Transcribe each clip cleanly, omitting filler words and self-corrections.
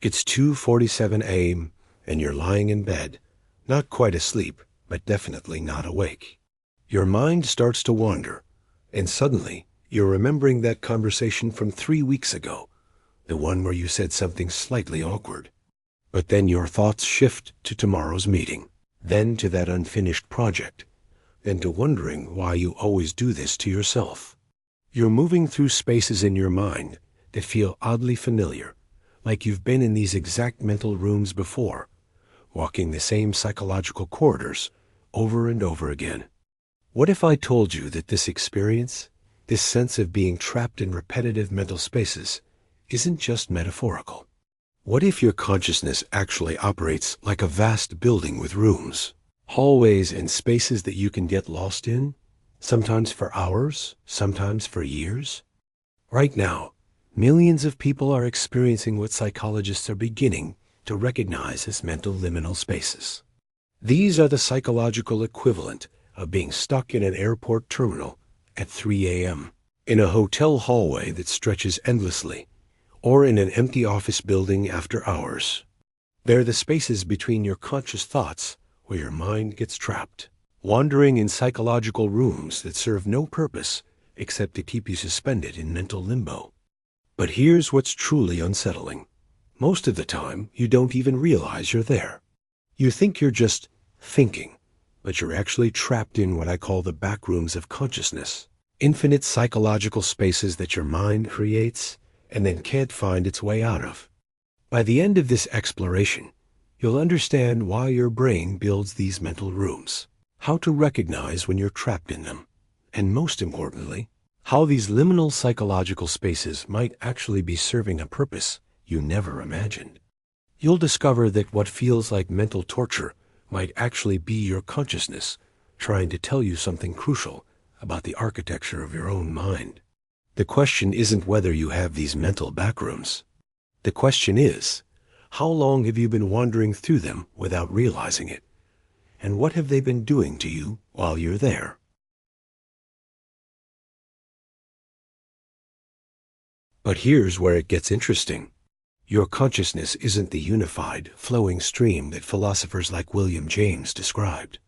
It's 2:47 a.m. and you're lying in bed, not quite asleep, but definitely not awake. Your mind starts to wander, and suddenly you're remembering that conversation from 3 weeks ago, the one where you said something slightly awkward. But then your thoughts shift to tomorrow's meeting, then to that unfinished project, then to wondering why you always do this to yourself. You're moving through spaces in your mind that feel oddly familiar, like you've been in these exact mental rooms before, walking the same psychological corridors over and over again. What if I told you that this experience, this sense of being trapped in repetitive mental spaces, isn't just metaphorical? What if your consciousness actually operates like a vast building with rooms, hallways, and spaces that you can get lost in, sometimes for hours, sometimes for years? Right now, millions of people are experiencing what psychologists are beginning to recognize as mental liminal spaces. These are the psychological equivalent of being stuck in an airport terminal at 3 a.m., in a hotel hallway that stretches endlessly, or in an empty office building after hours. They're the spaces between your conscious thoughts where your mind gets trapped, wandering in psychological rooms that serve no purpose except to keep you suspended in mental limbo. But here's what's truly unsettling. Most of the time, you don't even realize you're there. You think you're just thinking, but you're actually trapped in what I call the backrooms of consciousness, infinite psychological spaces that your mind creates and then can't find its way out of. By the end of this exploration, you'll understand why your brain builds these mental rooms, how to recognize when you're trapped in them, and most importantly, how these liminal psychological spaces might actually be serving a purpose you never imagined. You'll discover that what feels like mental torture might actually be your consciousness trying to tell you something crucial about the architecture of your own mind. The question isn't whether you have these mental backrooms. The question is, how long have you been wandering through them without realizing it? And what have they been doing to you while you're there? But here's where it gets interesting. Your consciousness isn't the unified, flowing stream that philosophers like William James described.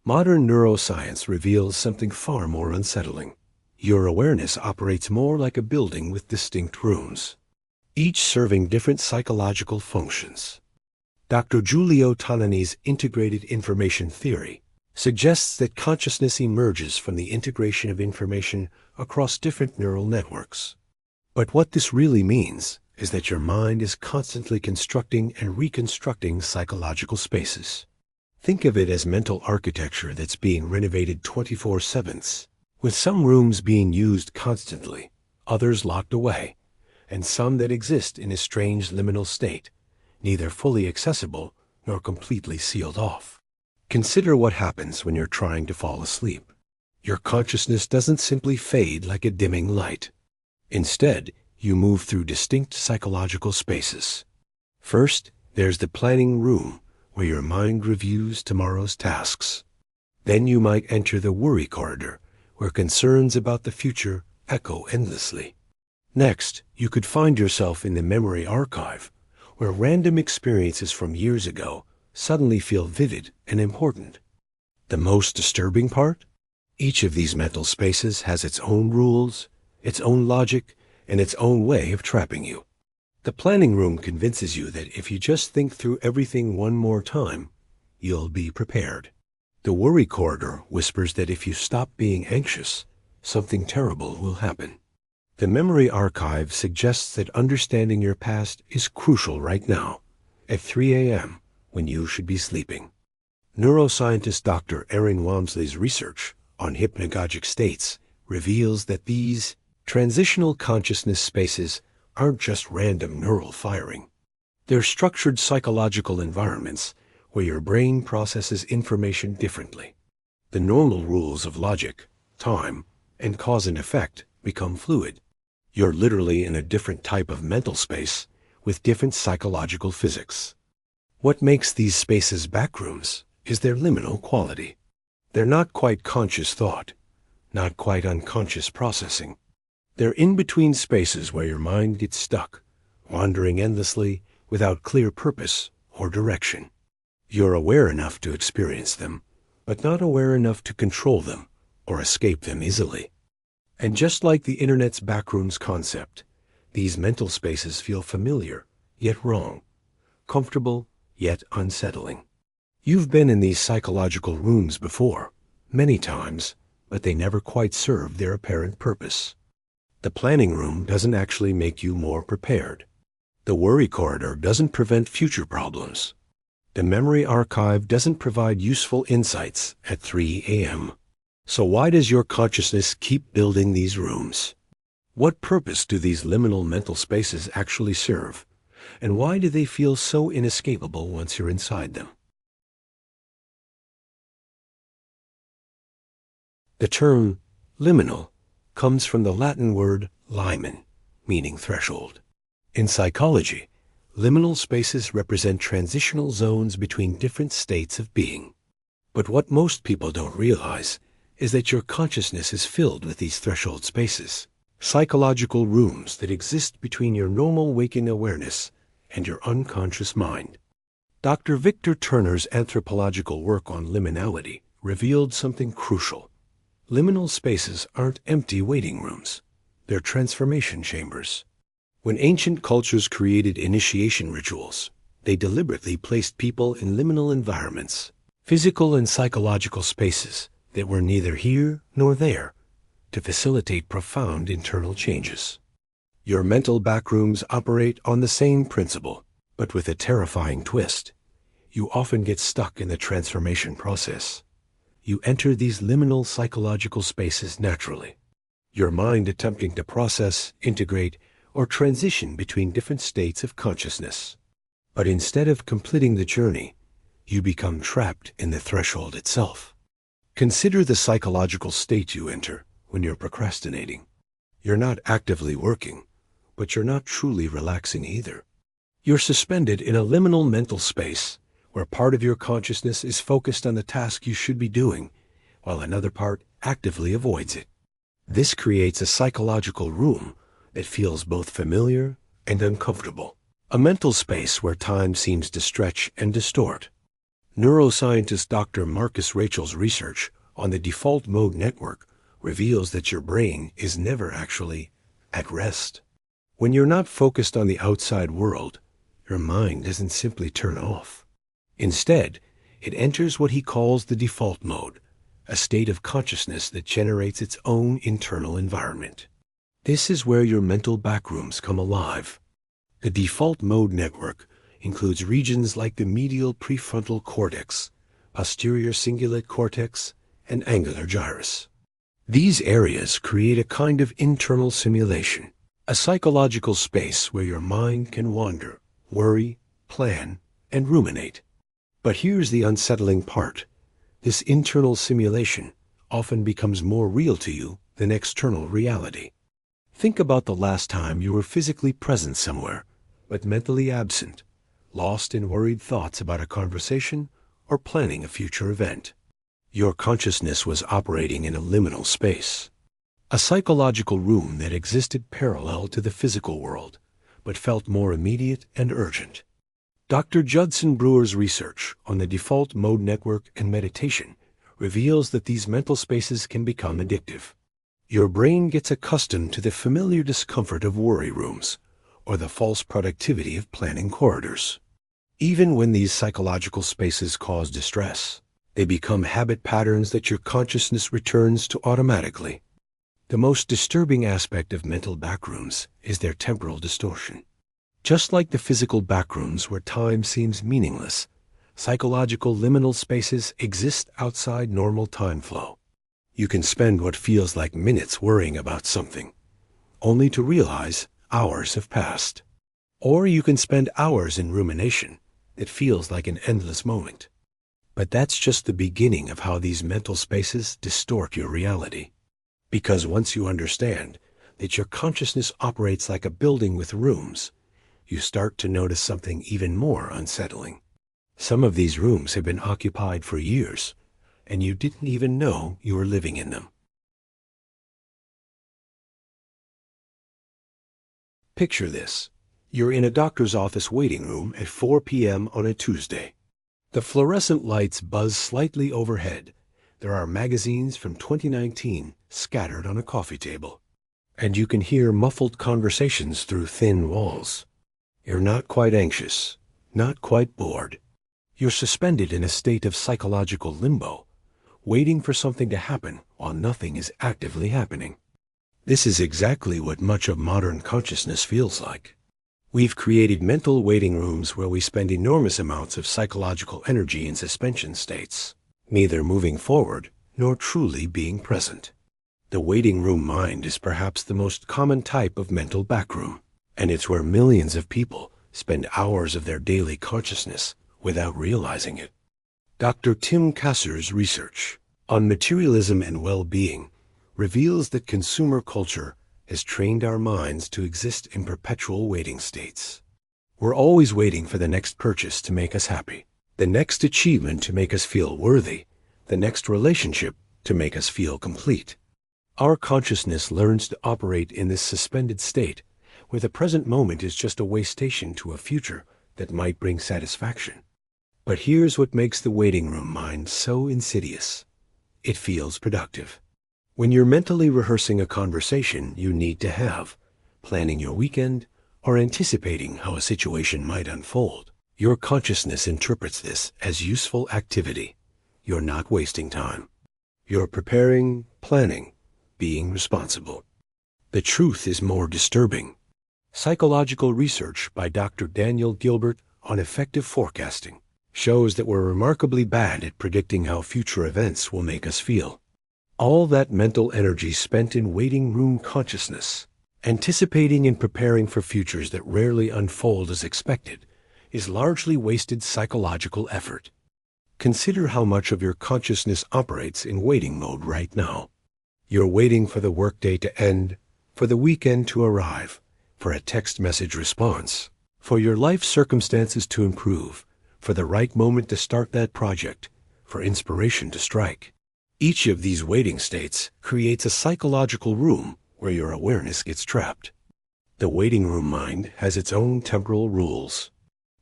Modern neuroscience reveals something far more unsettling. Your awareness operates more like a building with distinct rooms, each serving different psychological functions. Dr. Giulio Tonini's integrated information theory suggests that consciousness emerges from the integration of information across different neural networks. But what this really means is that your mind is constantly constructing and reconstructing psychological spaces. Think of it as mental architecture that's being renovated 24/7, with some rooms being used constantly, others locked away, and some that exist in a strange liminal state, neither fully accessible nor completely sealed off. Consider what happens when you're trying to fall asleep. Your consciousness doesn't simply fade like a dimming light. Instead, you move through distinct psychological spaces. First, there's the planning room, where your mind reviews tomorrow's tasks. Then you might enter the worry corridor, where concerns about the future echo endlessly. Next, you could find yourself in the memory archive, where random experiences from years ago suddenly feel vivid and important. The most disturbing part? Each of these mental spaces has its own rules, its own logic, and its own way of trapping you. The planning room convinces you that if you just think through everything one more time, you'll be prepared. The worry corridor whispers that if you stop being anxious, something terrible will happen. The memory archive suggests that understanding your past is crucial right now, at 3 a.m., when you should be sleeping. Neuroscientist Dr. Aaron Walmsley's research on hypnagogic states reveals that these transitional consciousness spaces aren't just random neural firing. They're structured psychological environments where your brain processes information differently. The normal rules of logic, time, and cause and effect become fluid. You're literally in a different type of mental space with different psychological physics. What makes these spaces backrooms is their liminal quality. They're not quite conscious thought, not quite unconscious processing. They're in-between spaces where your mind gets stuck, wandering endlessly without clear purpose or direction. You're aware enough to experience them, but not aware enough to control them or escape them easily. And just like the internet's backrooms concept, these mental spaces feel familiar, yet wrong, comfortable, yet unsettling. You've been in these psychological rooms before, many times, but they never quite serve their apparent purpose. The planning room doesn't actually make you more prepared. The worry corridor doesn't prevent future problems. The memory archive doesn't provide useful insights at 3 a.m. So why does your consciousness keep building these rooms? What purpose do these liminal mental spaces actually serve? And why do they feel so inescapable once you're inside them? The term liminal comes from the Latin word limen, meaning threshold. In psychology, liminal spaces represent transitional zones between different states of being. But what most people don't realize is that your consciousness is filled with these threshold spaces, psychological rooms that exist between your normal waking awareness and your unconscious mind. Dr. Victor Turner's anthropological work on liminality revealed something crucial. Liminal spaces aren't empty waiting rooms. They're transformation chambers. When ancient cultures created initiation rituals, they deliberately placed people in liminal environments, physical and psychological spaces that were neither here nor there, to facilitate profound internal changes. Your mental backrooms operate on the same principle, but with a terrifying twist. You often get stuck in the transformation process. You enter these liminal psychological spaces naturally, your mind attempting to process, integrate, or transition between different states of consciousness. But instead of completing the journey, you become trapped in the threshold itself. Consider the psychological state you enter when you're procrastinating. You're not actively working, but you're not truly relaxing either. You're suspended in a liminal mental space where part of your consciousness is focused on the task you should be doing, while another part actively avoids it. This creates a psychological room that feels both familiar and uncomfortable, a mental space where time seems to stretch and distort. Neuroscientist Dr. Marcus Rachel's research on the default mode network reveals that your brain is never actually at rest. When you're not focused on the outside world, your mind doesn't simply turn off. Instead, it enters what he calls the default mode, a state of consciousness that generates its own internal environment. This is where your mental backrooms come alive. The default mode network includes regions like the medial prefrontal cortex, posterior cingulate cortex, and angular gyrus. These areas create a kind of internal simulation, a psychological space where your mind can wander, worry, plan, and ruminate. But here's the unsettling part. This internal simulation often becomes more real to you than external reality. Think about the last time you were physically present somewhere, but mentally absent, lost in worried thoughts about a conversation or planning a future event. Your consciousness was operating in a liminal space, a psychological room that existed parallel to the physical world, but felt more immediate and urgent. Dr. Judson Brewer's research on the default mode network and meditation reveals that these mental spaces can become addictive. Your brain gets accustomed to the familiar discomfort of worry rooms or the false productivity of planning corridors. Even when these psychological spaces cause distress, they become habit patterns that your consciousness returns to automatically. The most disturbing aspect of mental backrooms is their temporal distortion. Just like the physical backrooms where time seems meaningless, psychological liminal spaces exist outside normal time flow. You can spend what feels like minutes worrying about something, only to realize hours have passed. Or you can spend hours in rumination that feels like an endless moment. But that's just the beginning of how these mental spaces distort your reality. Because once you understand that your consciousness operates like a building with rooms, you start to notice something even more unsettling. Some of these rooms have been occupied for years, and you didn't even know you were living in them. Picture this. You're in a doctor's office waiting room at 4 p.m. on a Tuesday. The fluorescent lights buzz slightly overhead. There are magazines from 2019 scattered on a coffee table. And you can hear muffled conversations through thin walls. You're not quite anxious, not quite bored. You're suspended in a state of psychological limbo, waiting for something to happen while nothing is actively happening. This is exactly what much of modern consciousness feels like. We've created mental waiting rooms where we spend enormous amounts of psychological energy in suspension states, neither moving forward nor truly being present. The waiting room mind is perhaps the most common type of mental backroom, and it's where millions of people spend hours of their daily consciousness without realizing it. Dr. Tim Kasser's research on materialism and well-being reveals that consumer culture has trained our minds to exist in perpetual waiting states. We're always waiting for the next purchase to make us happy, the next achievement to make us feel worthy, the next relationship to make us feel complete. Our consciousness learns to operate in this suspended state, where the present moment is just a way station to a future that might bring satisfaction. But here's what makes the waiting room mind so insidious. It feels productive. When you're mentally rehearsing a conversation you need to have, planning your weekend, or anticipating how a situation might unfold, your consciousness interprets this as useful activity. You're not wasting time. You're preparing, planning, being responsible. The truth is more disturbing. Psychological research by Dr. Daniel Gilbert on effective forecasting shows that we're remarkably bad at predicting how future events will make us feel. All that mental energy spent in waiting room consciousness, anticipating and preparing for futures that rarely unfold as expected, is largely wasted psychological effort. Consider how much of your consciousness operates in waiting mode right now. You're waiting for the workday to end, for the weekend to arrive, for a text message response, for your life circumstances to improve, for the right moment to start that project, for inspiration to strike. Each of these waiting states creates a psychological room where your awareness gets trapped. The waiting room mind has its own temporal rules.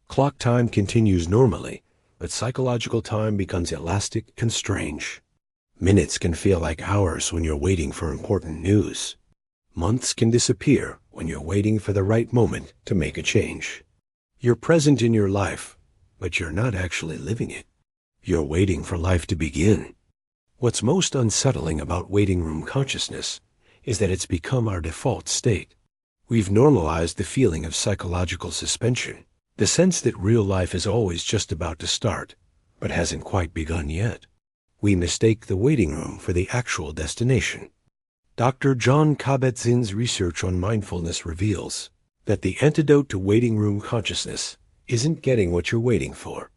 Clock time continues normally, but psychological time becomes elastic and strange. Minutes can feel like hours when you're waiting for important news. Months can disappear when you're waiting for the right moment to make a change. You're present in your life, but you're not actually living it. You're waiting for life to begin. What's most unsettling about waiting room consciousness is that it's become our default state. We've normalized the feeling of psychological suspension, the sense that real life is always just about to start, but hasn't quite begun yet. We mistake the waiting room for the actual destination. Dr. John Kabat-Zinn's research on mindfulness reveals that the antidote to waiting room consciousness isn't getting what you're waiting for.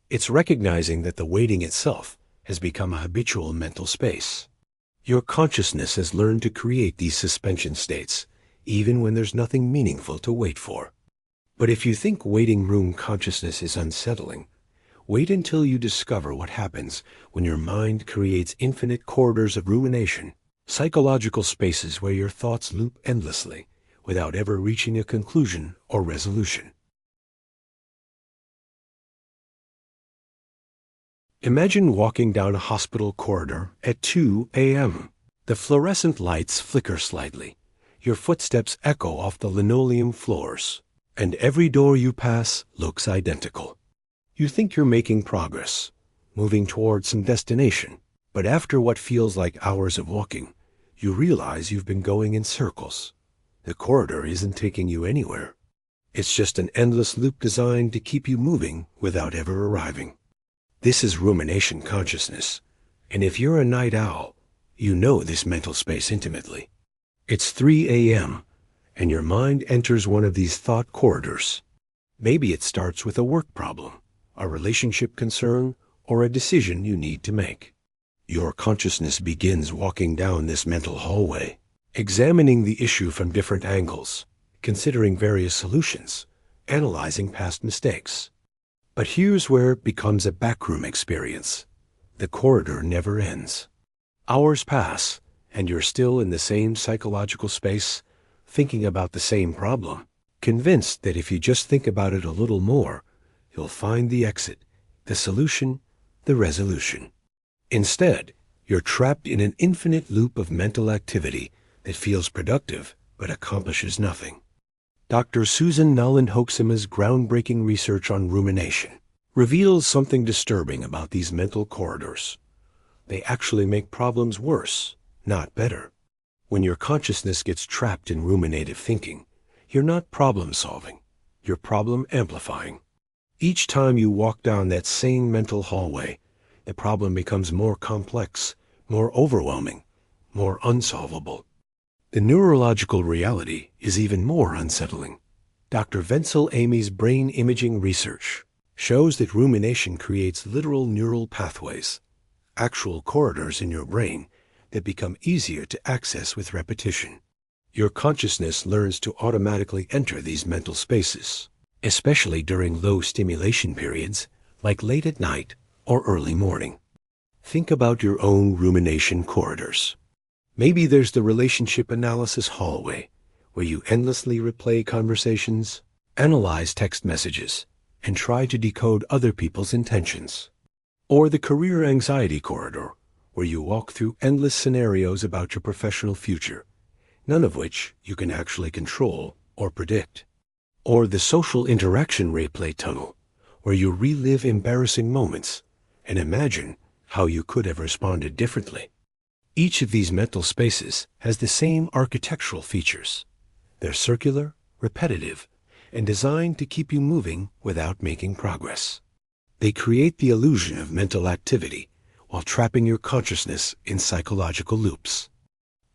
It's recognizing that the waiting itself has become a habitual mental space. Your consciousness has learned to create these suspension states, even when there's nothing meaningful to wait for. But if you think waiting room consciousness is unsettling, wait until you discover what happens when your mind creates infinite corridors of rumination, psychological spaces where your thoughts loop endlessly without ever reaching a conclusion or resolution. Imagine walking down a hospital corridor at 2 a.m. The fluorescent lights flicker slightly. Your footsteps echo off the linoleum floors, and every door you pass looks identical. You think you're making progress, moving towards some destination, but after what feels like hours of walking, you realize you've been going in circles. The corridor isn't taking you anywhere. It's just an endless loop designed to keep you moving without ever arriving. This is rumination consciousness, and if you're a night owl, you know this mental space intimately. It's 3 a.m., and your mind enters one of these thought corridors. Maybe it starts with a work problem, a relationship concern, or a decision you need to make. Your consciousness begins walking down this mental hallway, examining the issue from different angles, considering various solutions, analyzing past mistakes. But here's where it becomes a backroom experience. The corridor never ends. Hours pass, and you're still in the same psychological space, thinking about the same problem. convinced that if you just think about it a little more, you'll find the exit, the solution, the resolution. Instead, you're trapped in an infinite loop of mental activity that feels productive but accomplishes nothing. Dr. Susan Noland-Hoeksema's groundbreaking research on rumination reveals something disturbing about these mental corridors. They actually make problems worse, not better. When your consciousness gets trapped in ruminative thinking, you're not problem solving, you're problem amplifying. Each time you walk down that same mental hallway, the problem becomes more complex, more overwhelming, more unsolvable. The neurological reality is even more unsettling. Dr. Wenzel Amy's brain imaging research shows that rumination creates literal neural pathways, actual corridors in your brain that become easier to access with repetition. Your consciousness learns to automatically enter these mental spaces, especially during low stimulation periods like late at night or early morning. Think about your own rumination corridors. Maybe there's the relationship analysis hallway, where you endlessly replay conversations, analyze text messages, and try to decode other people's intentions. Or the career anxiety corridor, where you walk through endless scenarios about your professional future, none of which you can actually control or predict. Or the social interaction replay tunnel, where you relive embarrassing moments and imagine how you could have responded differently. Each of these mental spaces has the same architectural features. They're circular, repetitive, and designed to keep you moving without making progress. They create the illusion of mental activity while trapping your consciousness in psychological loops.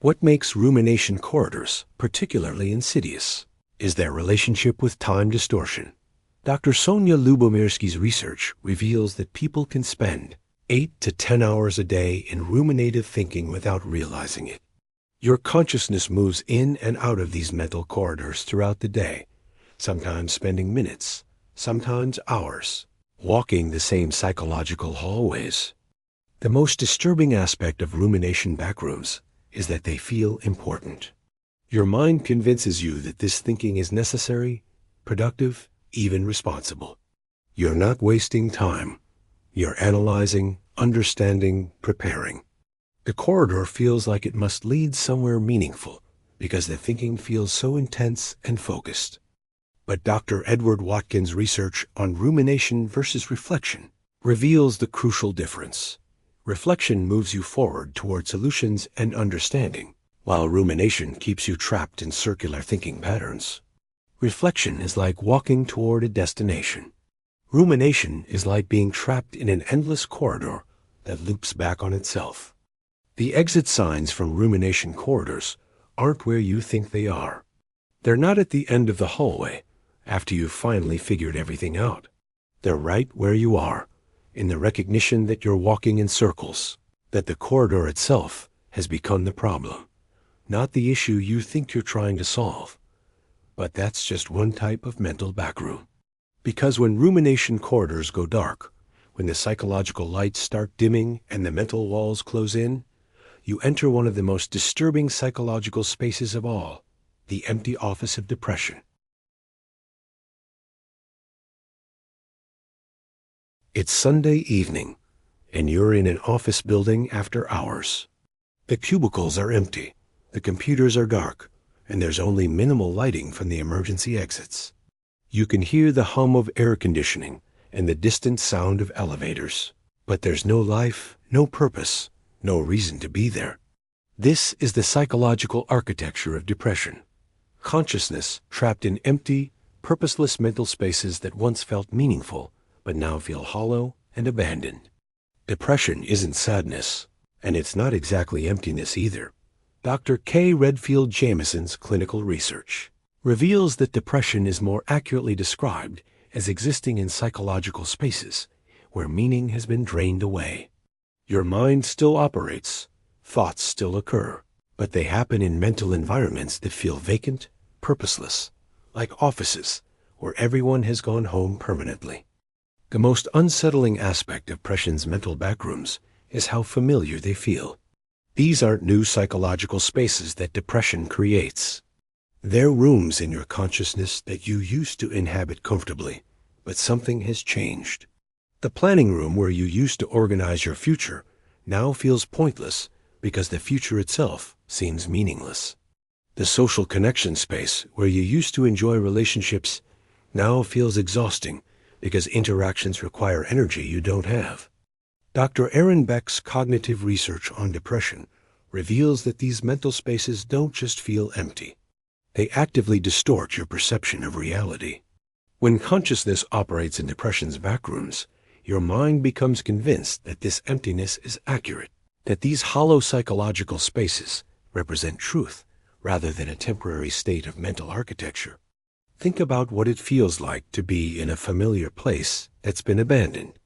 What makes rumination corridors particularly insidious is their relationship with time distortion. Dr. Sonia Lubomirski's research reveals that people can spend 8 to 10 hours a day in ruminative thinking without realizing it. Your consciousness moves in and out of these mental corridors throughout the day, sometimes spending minutes, sometimes hours, walking the same psychological hallways. The most disturbing aspect of rumination backrooms is that they feel important. Your mind convinces you that this thinking is necessary, productive, even responsible. You're not wasting time. You're analyzing, understanding, preparing. The corridor feels like it must lead somewhere meaningful because the thinking feels so intense and focused. But Dr. Edward Watkins' research on rumination versus reflection reveals the crucial difference. Reflection moves you forward toward solutions and understanding, while rumination keeps you trapped in circular thinking patterns. Reflection is like walking toward a destination. Rumination is like being trapped in an endless corridor that loops back on itself. The exit signs from rumination corridors aren't where you think they are. They're not at the end of the hallway after you've finally figured everything out. They're right where you are, in the recognition that you're walking in circles, that the corridor itself has become the problem, not the issue you think you're trying to solve. But that's just one type of mental backroom. Because when rumination corridors go dark, when the psychological lights start dimming and the mental walls close in, you enter one of the most disturbing psychological spaces of all, the empty office of depression. It's Sunday evening, and you're in an office building after hours. The cubicles are empty, the computers are dark, and there's only minimal lighting from the emergency exits. You can hear the hum of air conditioning and the distant sound of elevators, but there's no life, no purpose, no reason to be there. This is the psychological architecture of depression. Consciousness trapped in empty, purposeless mental spaces that once felt meaningful, but now feel hollow and abandoned. Depression isn't sadness, and it's not exactly emptiness either. Dr. K. Redfield Jamison's clinical research reveals that depression is more accurately described as existing in psychological spaces where meaning has been drained away. Your mind still operates, thoughts still occur, but they happen in mental environments that feel vacant, purposeless, like offices where everyone has gone home permanently. The most unsettling aspect of depression's mental backrooms is how familiar they feel. These aren't new psychological spaces that depression creates. They're rooms in your consciousness that you used to inhabit comfortably, but something has changed. The planning room where you used to organize your future now feels pointless because the future itself seems meaningless. The social connection space where you used to enjoy relationships now feels exhausting because interactions require energy you don't have. Dr. Aaron Beck's cognitive research on depression reveals that these mental spaces don't just feel empty. They actively distort your perception of reality. When consciousness operates in depression's backrooms, your mind becomes convinced that this emptiness is accurate, that these hollow psychological spaces represent truth rather than a temporary state of mental architecture. Think about what it feels like to be in a familiar place that's been abandoned.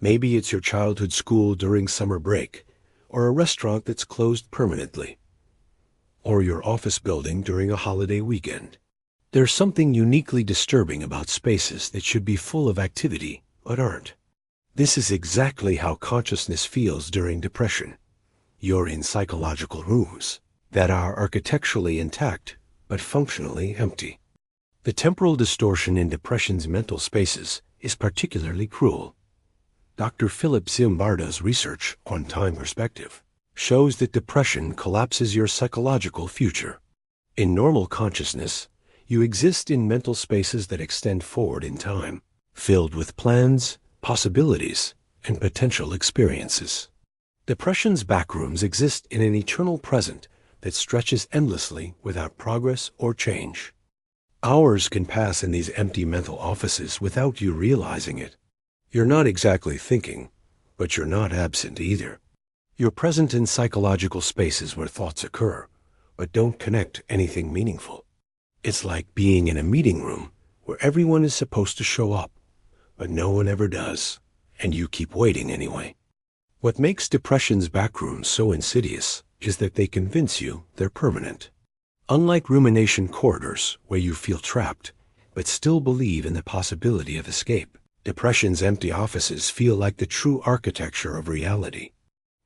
Maybe it's your childhood school during summer break, or a restaurant that's closed permanently, or your office building during a holiday weekend. There's something uniquely disturbing about spaces that should be full of activity, but aren't. This is exactly how consciousness feels during depression. You're in psychological rooms that are architecturally intact, but functionally empty. The temporal distortion in depression's mental spaces is particularly cruel. Dr. Philip Zimbardo's research on time perspective shows that depression collapses your psychological future. In normal consciousness, you exist in mental spaces that extend forward in time, filled with plans, possibilities, and potential experiences. Depression's backrooms exist in an eternal present that stretches endlessly without progress or change. Hours can pass in these empty mental offices without you realizing it. You're not exactly thinking, but you're not absent either. You're present in psychological spaces where thoughts occur, but don't connect anything meaningful. It's like being in a meeting room where everyone is supposed to show up, but no one ever does, and you keep waiting anyway. What makes depression's backrooms so insidious is that they convince you they're permanent. Unlike rumination corridors, where you feel trapped, but still believe in the possibility of escape, depression's empty offices feel like the true architecture of reality.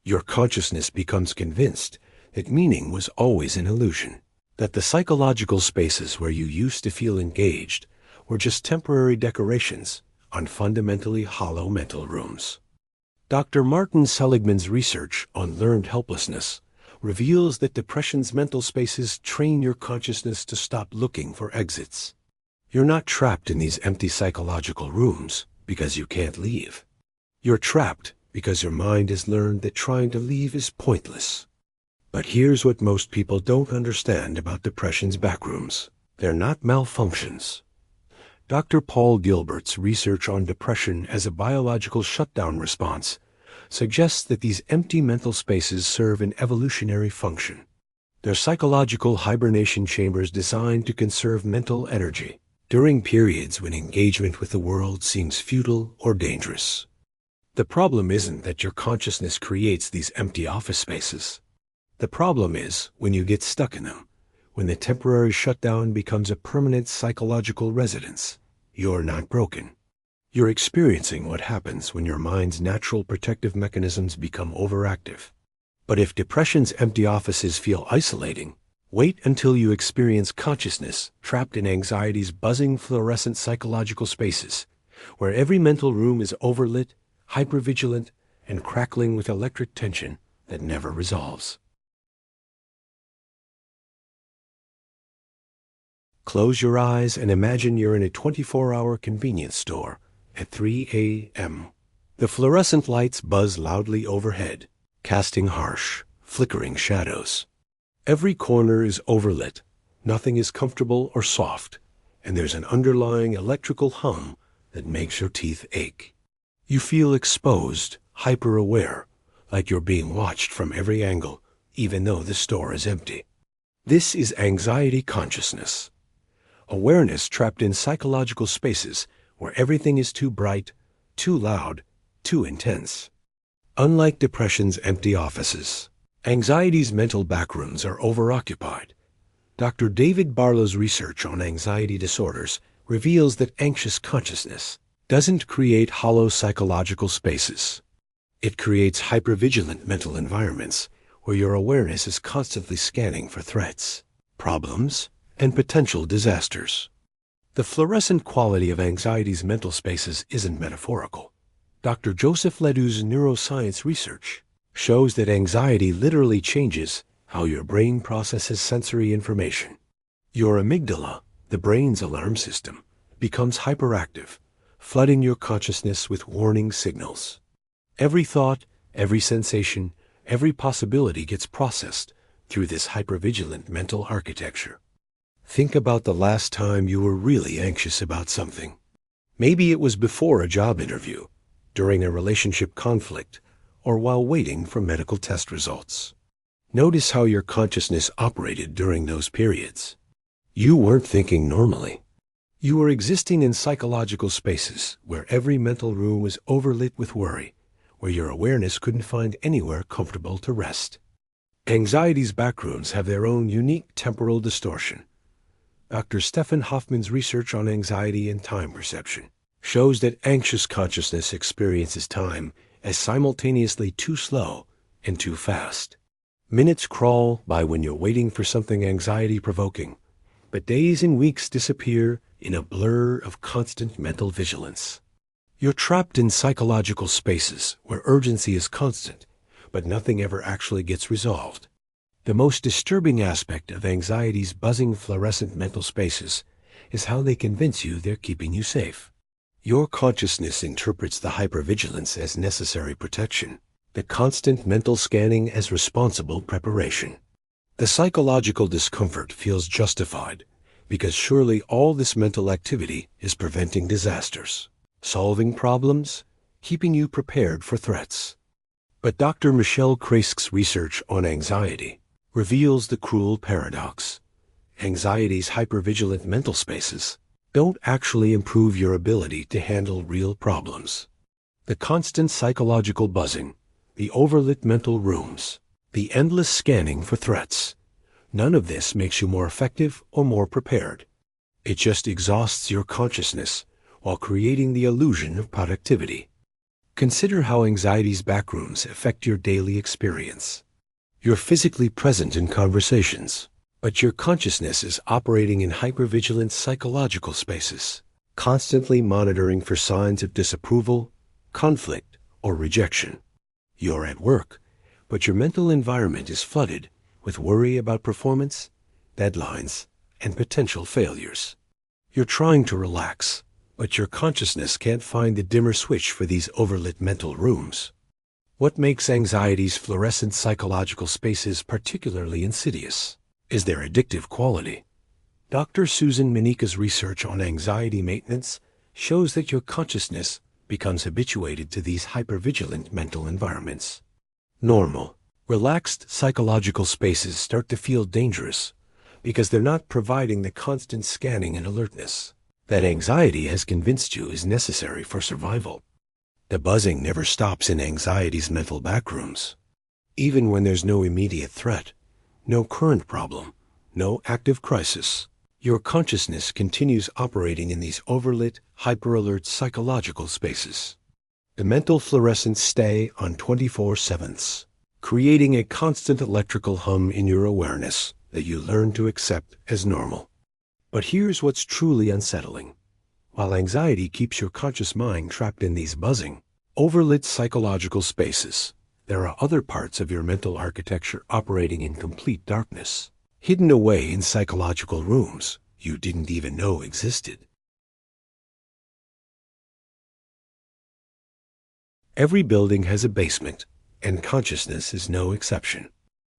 Your consciousness becomes convinced that meaning was always an illusion, that the psychological spaces where you used to feel engaged were just temporary decorations on fundamentally hollow mental rooms. Dr. Martin Seligman's research on learned helplessness reveals that depression's mental spaces train your consciousness to stop looking for exits. You're not trapped in these empty psychological rooms because you can't leave. You're trapped because your mind has learned that trying to leave is pointless. But here's what most people don't understand about depression's backrooms. They're not malfunctions. Dr. Paul Gilbert's research on depression as a biological shutdown response suggests that these empty mental spaces serve an evolutionary function. They're psychological hibernation chambers designed to conserve mental energy during periods when engagement with the world seems futile or dangerous. The problem isn't that your consciousness creates these empty office spaces. The problem is when you get stuck in them, when the temporary shutdown becomes a permanent psychological residence. You're not broken. You're experiencing what happens when your mind's natural protective mechanisms become overactive. But if depression's empty offices feel isolating, wait until you experience consciousness trapped in anxiety's buzzing fluorescent psychological spaces, where every mental room is overlit, hypervigilant, and crackling with electric tension that never resolves. Close your eyes and imagine you're in a 24-hour convenience store at 3 a.m. The fluorescent lights buzz loudly overhead, casting harsh, flickering shadows. Every corner is overlit, nothing is comfortable or soft, and there's an underlying electrical hum that makes your teeth ache. You feel exposed, hyper-aware, like you're being watched from every angle, even though the store is empty. This is anxiety consciousness. Awareness trapped in psychological spaces where everything is too bright, too loud, too intense. Unlike depression's empty offices, anxiety's mental backrooms are overoccupied. Dr. David Barlow's research on anxiety disorders reveals that anxious consciousness doesn't create hollow psychological spaces. It creates hypervigilant mental environments where your awareness is constantly scanning for threats, problems, and potential disasters. The fluorescent quality of anxiety's mental spaces isn't metaphorical. Dr. Joseph Ledoux's neuroscience research shows that anxiety literally changes how your brain processes sensory information. Your amygdala, the brain's alarm system, becomes hyperactive, flooding your consciousness with warning signals. Every thought, every sensation, every possibility gets processed through this hypervigilant mental architecture. Think about the last time you were really anxious about something. Maybe it was before a job interview, during a relationship conflict, or while waiting for medical test results. Notice how your consciousness operated during those periods. You weren't thinking normally. You were existing in psychological spaces where every mental room was overlit with worry, where your awareness couldn't find anywhere comfortable to rest. Anxiety's backrooms have their own unique temporal distortion. Dr. Stephen Hoffman's research on anxiety and time perception shows that anxious consciousness experiences time as simultaneously too slow and too fast. Minutes crawl by when you're waiting for something anxiety-provoking, but days and weeks disappear in a blur of constant mental vigilance. You're trapped in psychological spaces where urgency is constant, but nothing ever actually gets resolved. The most disturbing aspect of anxiety's buzzing fluorescent mental spaces is how they convince you they're keeping you safe. Your consciousness interprets the hypervigilance as necessary protection, the constant mental scanning as responsible preparation. The psychological discomfort feels justified because surely all this mental activity is preventing disasters, solving problems, keeping you prepared for threats. But Dr. Michelle Kraisk's research on anxiety reveals the cruel paradox. Anxiety's hypervigilant mental spaces don't actually improve your ability to handle real problems. The constant psychological buzzing, the overlit mental rooms, the endless scanning for threats, none of this makes you more effective or more prepared. It just exhausts your consciousness while creating the illusion of productivity. Consider how anxiety's backrooms affect your daily experience. You're physically present in conversations, but your consciousness is operating in hypervigilant psychological spaces, constantly monitoring for signs of disapproval, conflict, or rejection. You're at work, but your mental environment is flooded with worry about performance, deadlines, and potential failures. You're trying to relax, but your consciousness can't find the dimmer switch for these overlit mental rooms. What makes anxiety's fluorescent psychological spaces particularly insidious is their addictive quality. Dr. Susan Minika's research on anxiety maintenance shows that your consciousness becomes habituated to these hypervigilant mental environments. Normal, relaxed psychological spaces start to feel dangerous because they're not providing the constant scanning and alertness that anxiety has convinced you is necessary for survival. The buzzing never stops in anxiety's mental backrooms. Even when there's no immediate threat, no current problem, no active crisis, your consciousness continues operating in these overlit, hyperalert psychological spaces. The mental fluorescents stay on 24/7, creating a constant electrical hum in your awareness that you learn to accept as normal. But here's what's truly unsettling. While anxiety keeps your conscious mind trapped in these buzzing, overlit psychological spaces, there are other parts of your mental architecture operating in complete darkness, hidden away in psychological rooms you didn't even know existed. Every building has a basement, and consciousness is no exception.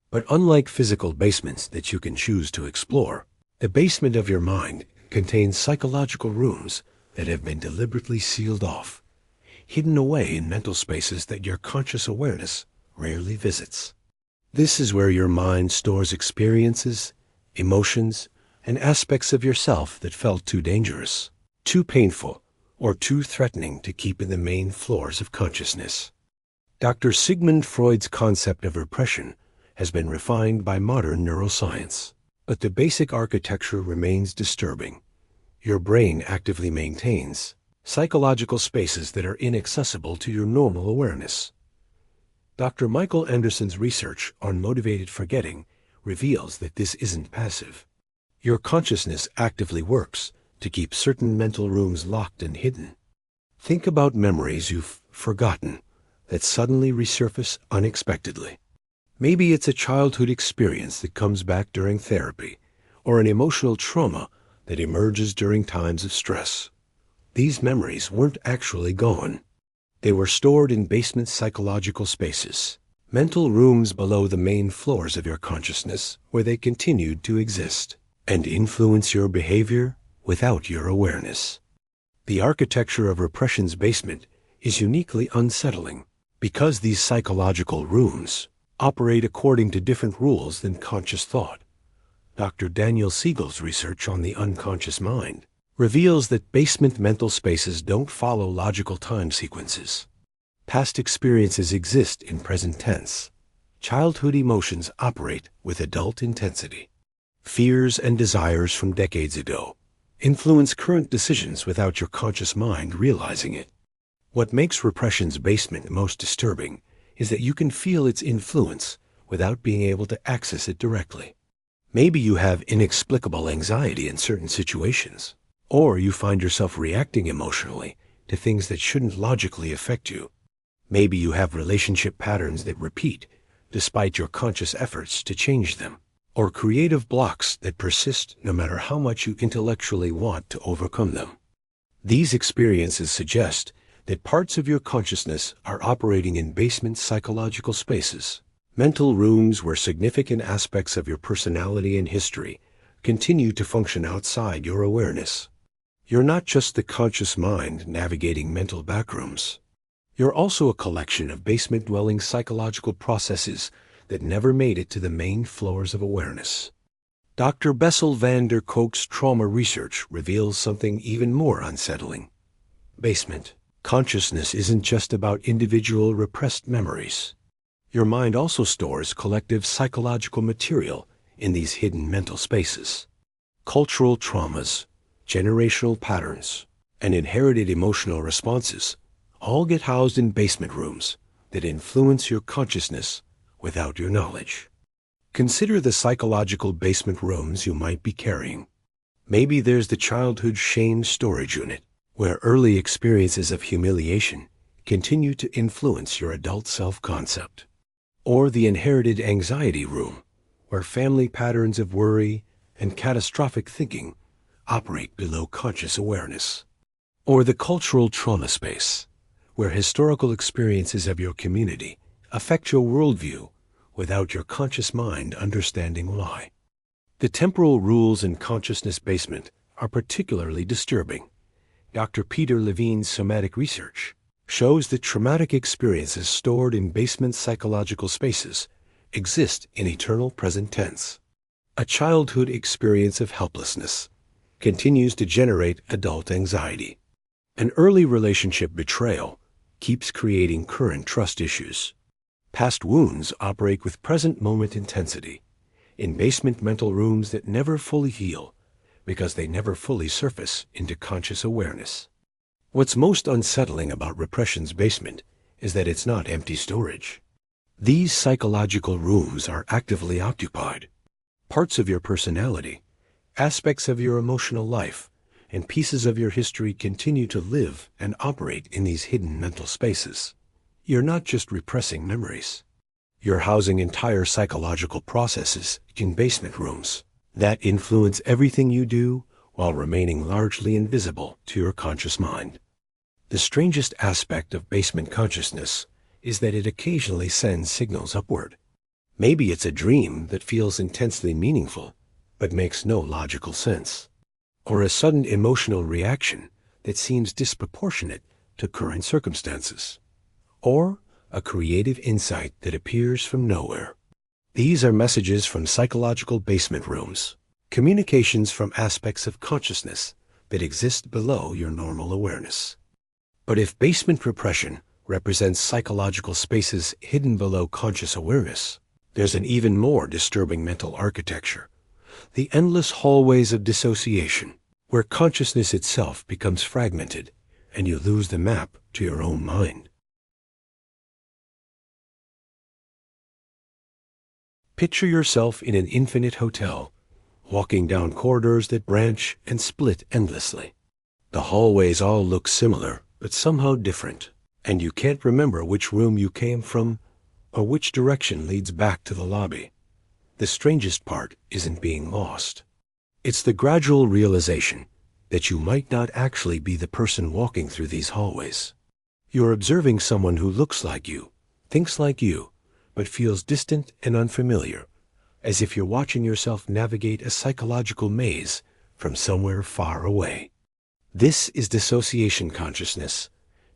But unlike physical basements that you can choose to explore, the basement of your mind contains psychological rooms that have been deliberately sealed off, hidden away in mental spaces that your conscious awareness rarely visits. This is where your mind stores experiences, emotions, and aspects of yourself that felt too dangerous, too painful, or too threatening to keep in the main floors of consciousness. Dr. Sigmund Freud's concept of repression has been refined by modern neuroscience, but the basic architecture remains disturbing. Your brain actively maintains psychological spaces that are inaccessible to your normal awareness. Dr. Michael Anderson's research on motivated forgetting reveals that this isn't passive. Your consciousness actively works to keep certain mental rooms locked and hidden. Think about memories you've forgotten that suddenly resurface unexpectedly. Maybe it's a childhood experience that comes back during therapy, or an emotional trauma that emerges during times of stress. These memories weren't actually gone. They were stored in basement psychological spaces, mental rooms below the main floors of your consciousness where they continued to exist and influence your behavior without your awareness. The architecture of repression's basement is uniquely unsettling because these psychological rooms operate according to different rules than conscious thought. Dr. Daniel Siegel's research on the unconscious mind reveals that basement mental spaces don't follow logical time sequences. Past experiences exist in present tense. Childhood emotions operate with adult intensity. Fears and desires from decades ago influence current decisions without your conscious mind realizing it. What makes repression's basement most disturbing is that you can feel its influence without being able to access it directly. Maybe you have inexplicable anxiety in certain situations, or you find yourself reacting emotionally to things that shouldn't logically affect you. Maybe you have relationship patterns that repeat despite your conscious efforts to change them, or creative blocks that persist no matter how much you intellectually want to overcome them. These experiences suggest that parts of your consciousness are operating in basement psychological spaces, mental rooms where significant aspects of your personality and history continue to function outside your awareness. You're not just the conscious mind navigating mental backrooms. You're also a collection of basement-dwelling psychological processes that never made it to the main floors of awareness. Dr. Bessel van der Kolk's trauma research reveals something even more unsettling. Basement consciousness isn't just about individual repressed memories. Your mind also stores collective psychological material in these hidden mental spaces. Cultural traumas, generational patterns, and inherited emotional responses all get housed in basement rooms that influence your consciousness without your knowledge. Consider the psychological basement rooms you might be carrying. Maybe there's the childhood shame storage unit, where early experiences of humiliation continue to influence your adult self-concept. Or the inherited anxiety room, where family patterns of worry and catastrophic thinking operate below conscious awareness. Or the cultural trauma space, where historical experiences of your community affect your worldview without your conscious mind understanding why. The temporal rules in consciousness basement are particularly disturbing. Dr. Peter Levine's somatic research shows that traumatic experiences stored in basement psychological spaces exist in eternal present tense. A childhood experience of helplessness continues to generate adult anxiety. An early relationship betrayal keeps creating current trust issues. Past wounds operate with present moment intensity in basement mental rooms that never fully heal because they never fully surface into conscious awareness. What's most unsettling about repression's basement is that it's not empty storage. These psychological rooms are actively occupied. Parts of your personality, aspects of your emotional life, and pieces of your history continue to live and operate in these hidden mental spaces. You're not just repressing memories. You're housing entire psychological processes in basement rooms that influence everything you do while remaining largely invisible to your conscious mind. The strangest aspect of basement consciousness is that it occasionally sends signals upward. Maybe it's a dream that feels intensely meaningful but makes no logical sense, or a sudden emotional reaction that seems disproportionate to current circumstances, or a creative insight that appears from nowhere. These are messages from psychological basement rooms, communications from aspects of consciousness that exist below your normal awareness. But if basement repression represents psychological spaces hidden below conscious awareness, there's an even more disturbing mental architecture: the endless hallways of dissociation, where consciousness itself becomes fragmented and you lose the map to your own mind. Picture yourself in an infinite hotel, walking down corridors that branch and split endlessly. The hallways all look similar, but somehow different, and you can't remember which room you came from or which direction leads back to the lobby. The strangest part isn't being lost. It's the gradual realization that you might not actually be the person walking through these hallways. You're observing someone who looks like you, thinks like you, but feels distant and unfamiliar, as if you're watching yourself navigate a psychological maze from somewhere far away. This is dissociation consciousness,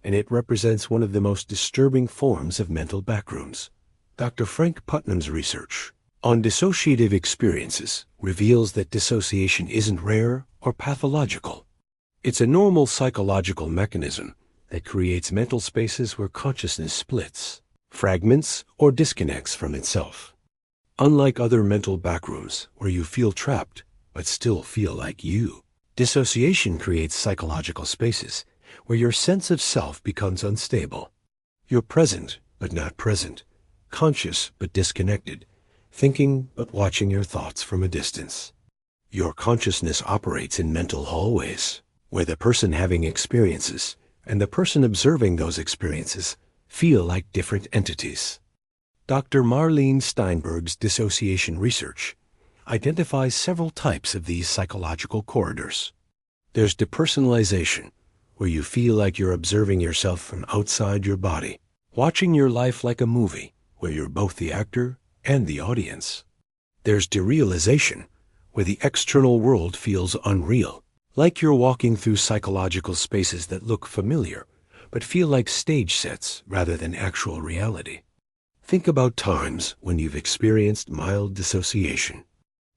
and it represents one of the most disturbing forms of mental backrooms. Dr. Frank Putnam's research on dissociative experiences reveals that dissociation isn't rare or pathological. It's a normal psychological mechanism that creates mental spaces where consciousness splits, fragments, or disconnects from itself. Unlike other mental backrooms where you feel trapped but still feel like you, dissociation creates psychological spaces where your sense of self becomes unstable. You're present but not present, conscious but disconnected, thinking but watching your thoughts from a distance. Your consciousness operates in mental hallways where the person having experiences and the person observing those experiences feel like different entities. Dr. Marlene Steinberg's dissociation research identifies several types of these psychological corridors. There's depersonalization, where you feel like you're observing yourself from outside your body, watching your life like a movie, where you're both the actor and the audience. There's derealization, where the external world feels unreal, like you're walking through psychological spaces that look familiar, but feel like stage sets rather than actual reality. Think about times when you've experienced mild dissociation.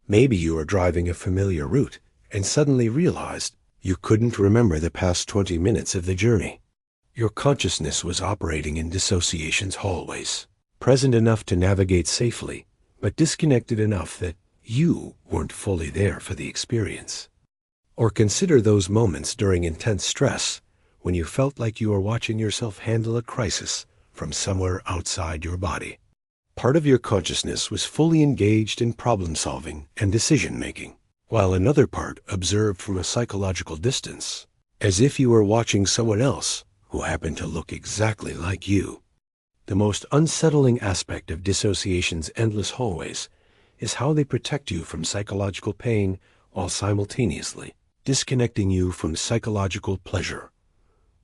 Maybe you are driving a familiar route and suddenly realized you couldn't remember the past 20 minutes of the journey. Your consciousness was operating in dissociation's hallways, present enough to navigate safely, but disconnected enough that you weren't fully there for the experience. Or consider those moments during intense stress when you felt like you were watching yourself handle a crisis from somewhere outside your body. Part of your consciousness was fully engaged in problem-solving and decision-making, while another part observed from a psychological distance, as if you were watching someone else who happened to look exactly like you. The most unsettling aspect of dissociation's endless hallways is how they protect you from psychological pain while simultaneously disconnecting you from psychological pleasure.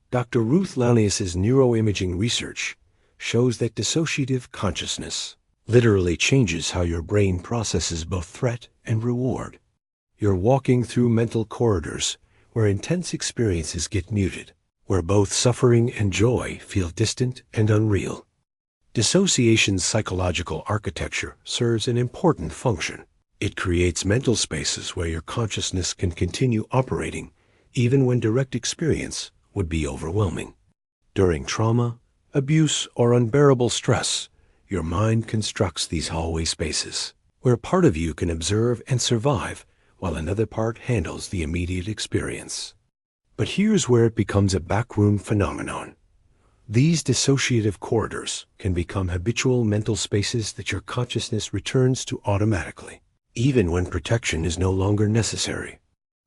Dr. Ruth Lanius's neuroimaging research shows that dissociative consciousness literally changes how your brain processes both threat and reward. You're walking through mental corridors where intense experiences get muted, where both suffering and joy feel distant and unreal. Dissociation's psychological architecture serves an important function. It creates mental spaces where your consciousness can continue operating even when direct experience would be overwhelming. During trauma, abuse, or unbearable stress, your mind constructs these hallway spaces where part of you can observe and survive while another part handles the immediate experience. But here's where it becomes a backroom phenomenon. These dissociative corridors can become habitual mental spaces that your consciousness returns to automatically, even when protection is no longer necessary.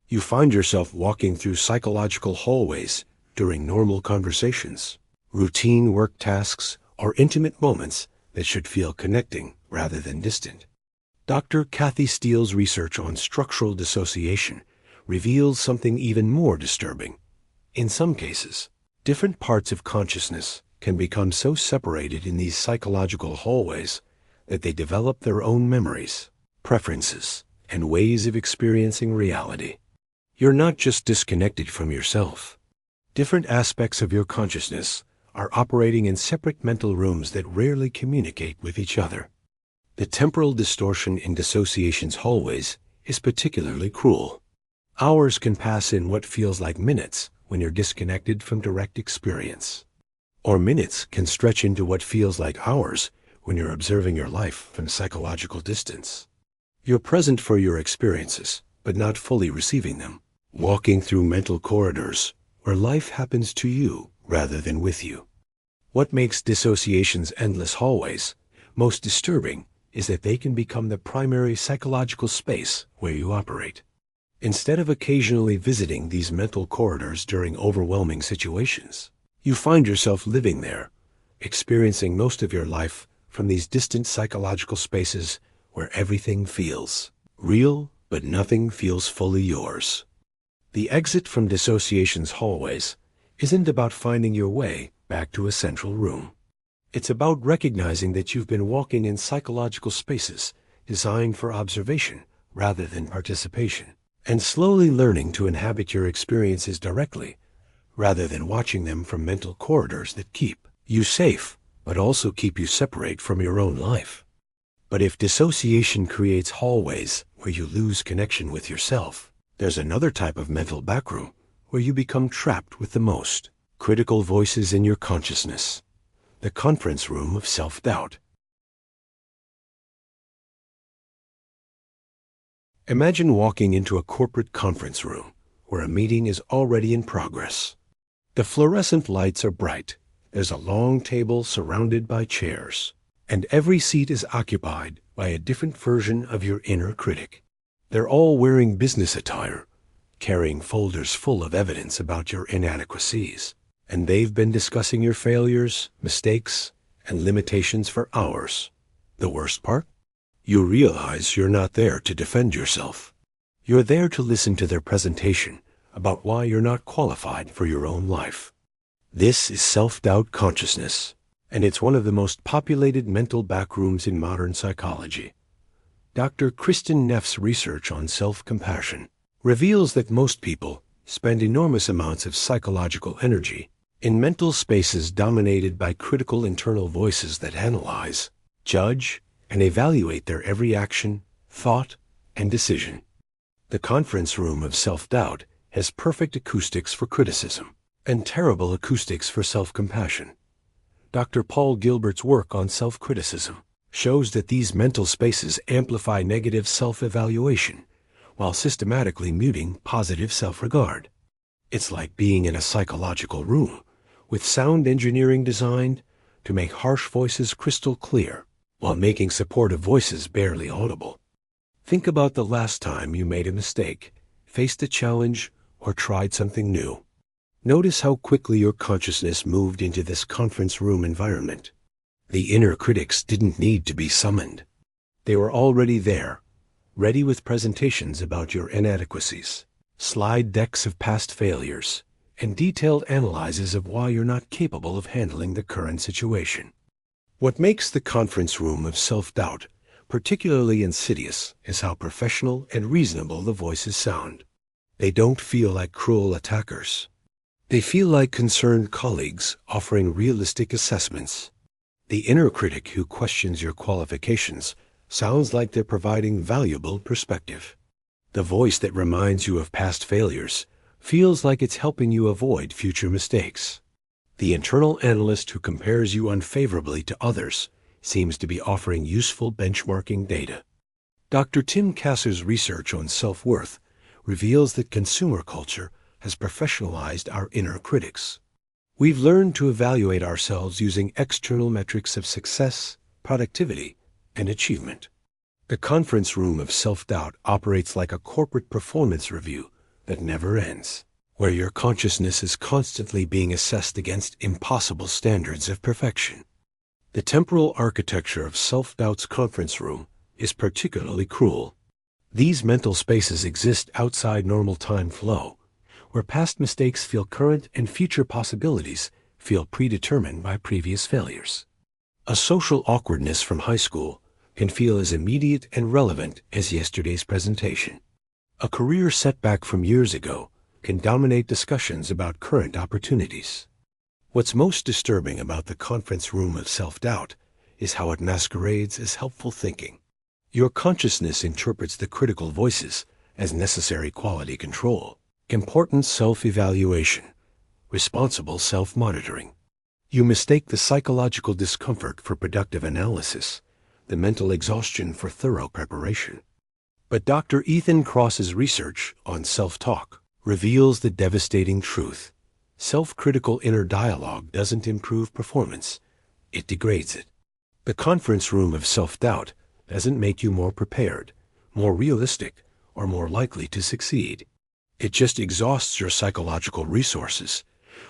You find yourself walking through psychological hallways during normal conversations, routine work tasks, or intimate moments that should feel connecting rather than distant. Dr. Kathy Steele's research on structural dissociation reveals something even more disturbing. In some cases, different parts of consciousness can become so separated in these psychological hallways that they develop their own memories, preferences, and ways of experiencing reality. You're not just disconnected from yourself. Different aspects of your consciousness are operating in separate mental rooms that rarely communicate with each other. The temporal distortion in dissociation's hallways is particularly cruel. Hours can pass in what feels like minutes when you're disconnected from direct experience. Or minutes can stretch into what feels like hours when you're observing your life from psychological distance. You're present for your experiences, but not fully receiving them, walking through mental corridors where life happens to you rather than with you. What makes dissociation's endless hallways most disturbing is that they can become the primary psychological space where you operate. Instead of occasionally visiting these mental corridors during overwhelming situations, you find yourself living there, experiencing most of your life from these distant psychological spaces where everything feels real, but nothing feels fully yours. The exit from dissociation's hallways isn't about finding your way back to a central room. It's about recognizing that you've been walking in psychological spaces designed for observation rather than participation, and slowly learning to inhabit your experiences directly rather than watching them from mental corridors that keep you safe but also keep you separate from your own life. But if dissociation creates hallways where you lose connection with yourself, there's another type of mental backroom where you become trapped with the most critical voices in your consciousness, the conference room of self-doubt. Imagine walking into a corporate conference room where a meeting is already in progress. The fluorescent lights are bright. There's a long table surrounded by chairs, and every seat is occupied by a different version of your inner critic. They're all wearing business attire, carrying folders full of evidence about your inadequacies, and they've been discussing your failures, mistakes, and limitations for hours. The worst part? You realize you're not there to defend yourself. You're there to listen to their presentation about why you're not qualified for your own life. This is self-doubt consciousness, and it's one of the most populated mental backrooms in modern psychology. Dr. Kristen Neff's research on self-compassion reveals that most people spend enormous amounts of psychological energy in mental spaces dominated by critical internal voices that analyze, judge, and evaluate their every action, thought, and decision. The conference room of self-doubt has perfect acoustics for criticism and terrible acoustics for self-compassion. Dr. Paul Gilbert's work on self-criticism shows that these mental spaces amplify negative self-evaluation while systematically muting positive self-regard. It's like being in a psychological room with sound engineering designed to make harsh voices crystal clear while making supportive voices barely audible. Think about the last time you made a mistake, faced a challenge, or tried something new. Notice how quickly your consciousness moved into this conference room environment. The inner critics didn't need to be summoned. They were already there, ready with presentations about your inadequacies, slide decks of past failures, and detailed analyses of why you're not capable of handling the current situation. What makes the conference room of self-doubt particularly insidious is how professional and reasonable the voices sound. They don't feel like cruel attackers. They feel like concerned colleagues offering realistic assessments. The inner critic who questions your qualifications sounds like they're providing valuable perspective. The voice that reminds you of past failures feels like it's helping you avoid future mistakes. The internal analyst who compares you unfavorably to others seems to be offering useful benchmarking data. Dr. Tim Kasser's research on self-worth reveals that consumer culture has professionalized our inner critics. We've learned to evaluate ourselves using external metrics of success, productivity, and achievement. The conference room of self-doubt operates like a corporate performance review that never ends, where your consciousness is constantly being assessed against impossible standards of perfection. The temporal architecture of self-doubt's conference room is particularly cruel. These mental spaces exist outside normal time flow, where past mistakes feel current and future possibilities feel predetermined by previous failures. A social awkwardness from high school can feel as immediate and relevant as yesterday's presentation. A career setback from years ago can dominate discussions about current opportunities. What's most disturbing about the conference room of self-doubt is how it masquerades as helpful thinking. Your consciousness interprets the critical voices as necessary quality control, important self-evaluation, responsible self-monitoring. You mistake the psychological discomfort for productive analysis, the mental exhaustion for thorough preparation. But Dr. Ethan Cross's research on self-talk reveals the devastating truth. Self-critical inner dialogue doesn't improve performance, it degrades it. The conference room of self-doubt doesn't make you more prepared, more realistic, or more likely to succeed. It just exhausts your psychological resources,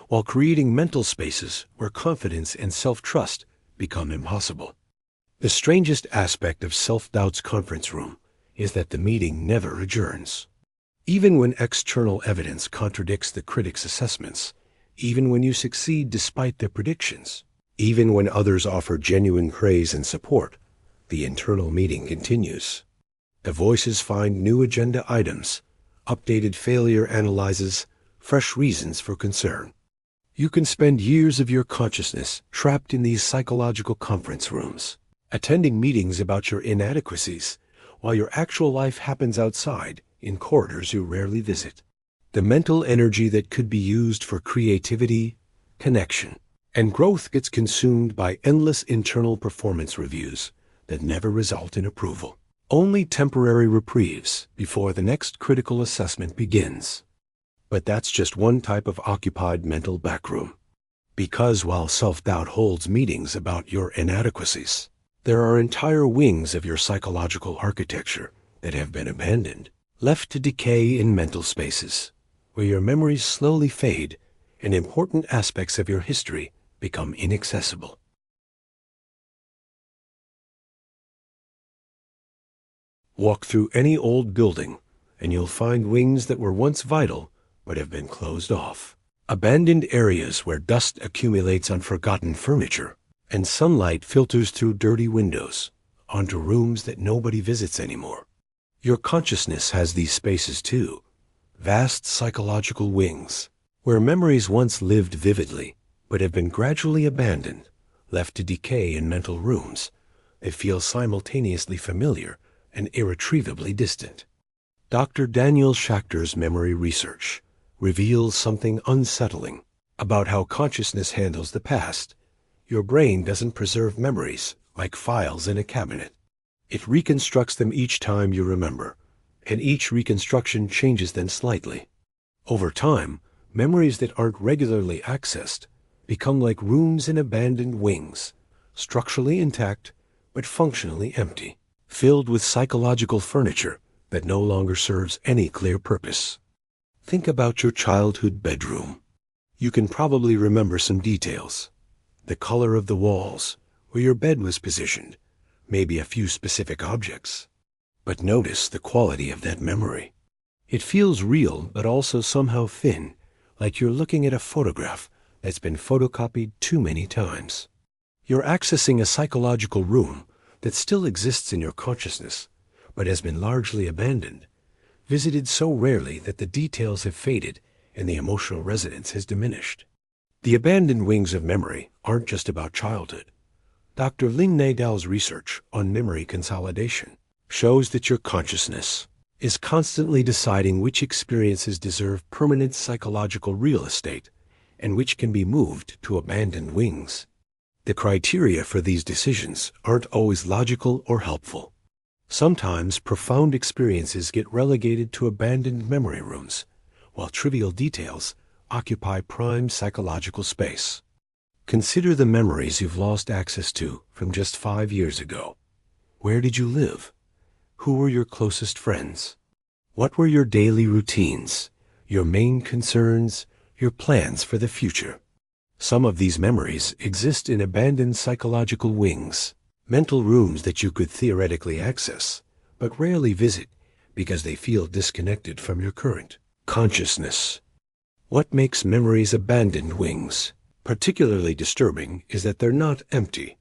while creating mental spaces where confidence and self-trust become impossible. The strangest aspect of self-doubt's conference room is that the meeting never adjourns. Even when external evidence contradicts the critic's assessments, even when you succeed despite their predictions, even when others offer genuine praise and support, the internal meeting continues. The voices find new agenda items, updated failure analyses, fresh reasons for concern. You can spend years of your consciousness trapped in these psychological conference rooms, attending meetings about your inadequacies, while your actual life happens outside, in corridors you rarely visit. The mental energy that could be used for creativity, connection, and growth gets consumed by endless internal performance reviews that never result in approval. Only temporary reprieves before the next critical assessment begins. But that's just one type of occupied mental backroom. Because while self-doubt holds meetings about your inadequacies, there are entire wings of your psychological architecture that have been abandoned, left to decay in mental spaces, where your memories slowly fade and important aspects of your history become inaccessible. Walk through any old building, and you'll find wings that were once vital but have been closed off. Abandoned areas where dust accumulates on forgotten furniture, and sunlight filters through dirty windows onto rooms that nobody visits anymore. Your consciousness has these spaces too, vast psychological wings, where memories once lived vividly but have been gradually abandoned, left to decay in mental rooms. They feel simultaneously familiar and irretrievably distant. Dr. Daniel Schachter's memory research reveals something unsettling about how consciousness handles the past. Your brain doesn't preserve memories like files in a cabinet. It reconstructs them each time you remember, and each reconstruction changes them slightly. Over time, memories that aren't regularly accessed become like rooms in abandoned wings, structurally intact but functionally empty, filled with psychological furniture that no longer serves any clear purpose. Think about your childhood bedroom. You can probably remember some details. The color of the walls, where your bed was positioned, maybe a few specific objects. But notice the quality of that memory. It feels real, but also somehow thin, like you're looking at a photograph that's been photocopied too many times. You're accessing a psychological room that still exists in your consciousness, but has been largely abandoned, visited so rarely that the details have faded and the emotional resonance has diminished. The abandoned wings of memory aren't just about childhood. Dr. Lynn Nadal's research on memory consolidation shows that your consciousness is constantly deciding which experiences deserve permanent psychological real estate and which can be moved to abandoned wings. The criteria for these decisions aren't always logical or helpful. Sometimes profound experiences get relegated to abandoned memory rooms, while trivial details occupy prime psychological space. Consider the memories you've lost access to from just 5 years ago. Where did you live? Who were your closest friends? What were your daily routines, your main concerns, your plans for the future? Some of these memories exist in abandoned psychological wings, mental rooms that you could theoretically access, but rarely visit because they feel disconnected from your current consciousness. What makes memories abandoned wings particularly disturbing is that they're not empty.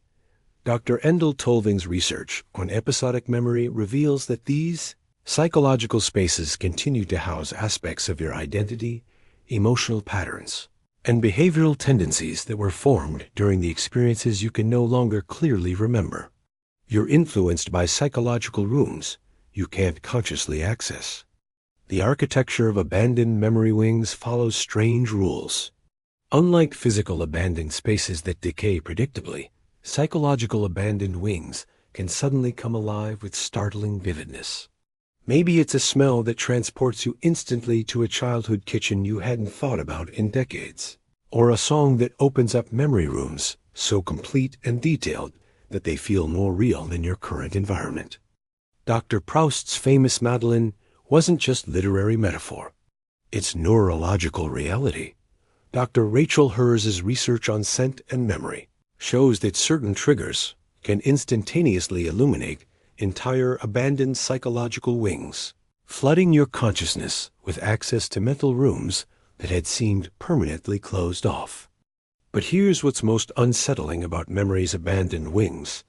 Dr. Endel Tolving's research on episodic memory reveals that these psychological spaces continue to house aspects of your identity, emotional patterns, and behavioral tendencies that were formed during the experiences you can no longer clearly remember. You're influenced by psychological rooms you can't consciously access. The architecture of abandoned memory wings follows strange rules. Unlike physical abandoned spaces that decay predictably, psychological abandoned wings can suddenly come alive with startling vividness. Maybe it's a smell that transports you instantly to a childhood kitchen you hadn't thought about in decades, or a song that opens up memory rooms so complete and detailed that they feel more real than your current environment. Dr. Proust's famous Madeleine wasn't just literary metaphor. It's neurological reality. Dr. Rachel Herz's research on scent and memory shows that certain triggers can instantaneously illuminate entire abandoned psychological wings, flooding your consciousness with access to mental rooms that had seemed permanently closed off. But here's what's most unsettling about memory's abandoned wings.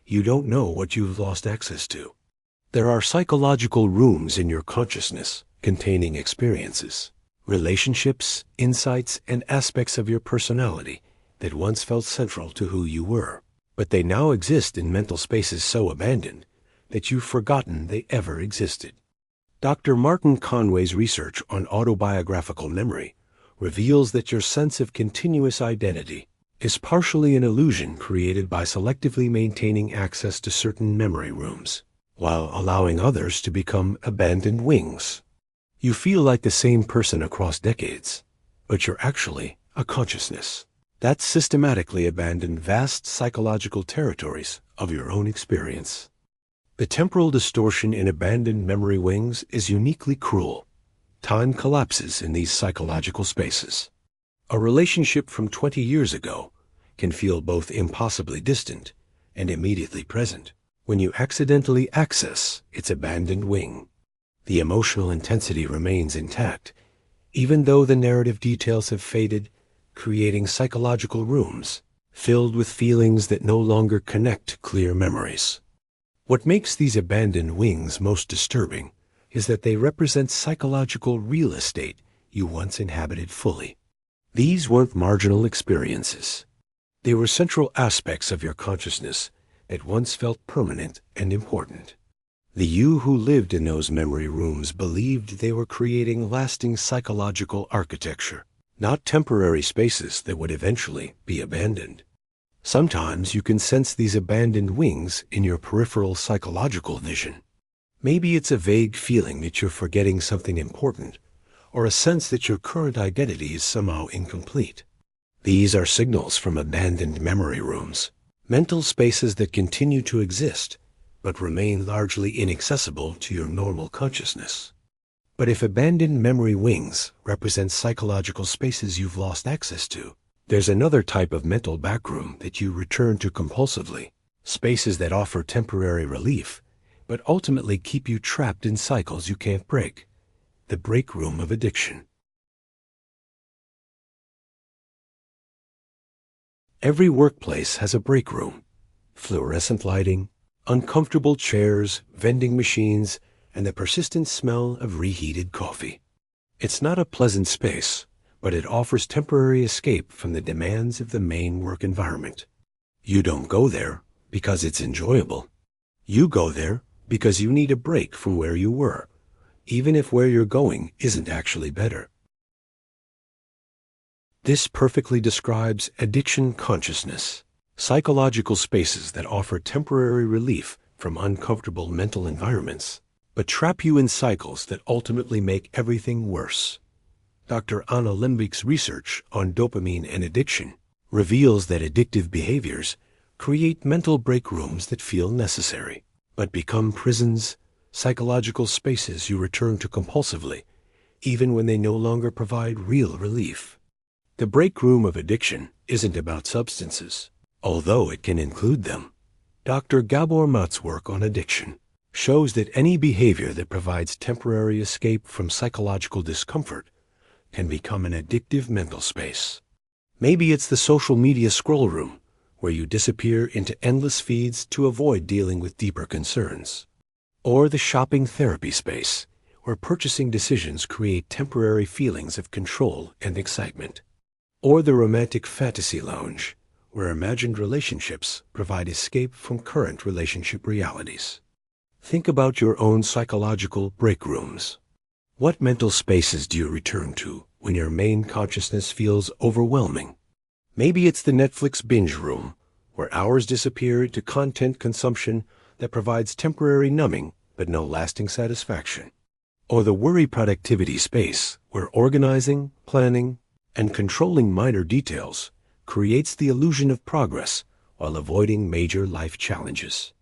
You don't know what you've lost access to. There are psychological rooms in your consciousness containing experiences, relationships, insights, and aspects of your personality that once felt central to who you were. But they now exist in mental spaces so abandoned that you've forgotten they ever existed. Dr. Martin Conway's research on autobiographical memory reveals that your sense of continuous identity is partially an illusion created by selectively maintaining access to certain memory rooms, while allowing others to become abandoned wings. You feel like the same person across decades, but you're actually a consciousness that's systematically abandoned vast psychological territories of your own experience. The temporal distortion in abandoned memory wings is uniquely cruel. Time collapses in these psychological spaces. A relationship from 20 years ago can feel both impossibly distant and immediately present when you accidentally access its abandoned wing. The emotional intensity remains intact, even though the narrative details have faded, creating psychological rooms filled with feelings that no longer connect to clear memories. What makes these abandoned wings most disturbing is that they represent psychological real estate you once inhabited fully. These weren't marginal experiences. They were central aspects of your consciousness that once felt permanent and important. The you who lived in those memory rooms believed they were creating lasting psychological architecture, not temporary spaces that would eventually be abandoned. Sometimes you can sense these abandoned wings in your peripheral psychological vision. Maybe it's a vague feeling that you're forgetting something important, or a sense that your current identity is somehow incomplete. These are signals from abandoned memory rooms, mental spaces that continue to exist, but remain largely inaccessible to your normal consciousness. But if abandoned memory wings represent psychological spaces you've lost access to, there's another type of mental backroom that you return to compulsively, spaces that offer temporary relief, but ultimately keep you trapped in cycles you can't break. The break room of addiction. Every workplace has a break room. Fluorescent lighting, uncomfortable chairs, vending machines, and the persistent smell of reheated coffee. It's not a pleasant space, but it offers temporary escape from the demands of the main work environment. You don't go there because it's enjoyable. You go there because you need a break from where you were, even if where you're going isn't actually better. This perfectly describes addiction consciousness, psychological spaces that offer temporary relief from uncomfortable mental environments, but trap you in cycles that ultimately make everything worse. Dr. Anna Lembke's research on dopamine and addiction reveals that addictive behaviors create mental break rooms that feel necessary, but become prisons, psychological spaces you return to compulsively, even when they no longer provide real relief. The break room of addiction isn't about substances, although it can include them. Dr. Gabor Mate's work on addiction shows that any behavior that provides temporary escape from psychological discomfort can become an addictive mental space. Maybe it's the social media scroll room, where you disappear into endless feeds to avoid dealing with deeper concerns. Or the shopping therapy space, where purchasing decisions create temporary feelings of control and excitement. Or the romantic fantasy lounge, where imagined relationships provide escape from current relationship realities. Think about your own psychological break rooms. What mental spaces do you return to when your main consciousness feels overwhelming? Maybe it's the Netflix binge room, where hours disappear into content consumption that provides temporary numbing but no lasting satisfaction. Or the worry productivity space, where organizing, planning, and controlling minor details creates the illusion of progress while avoiding major life challenges.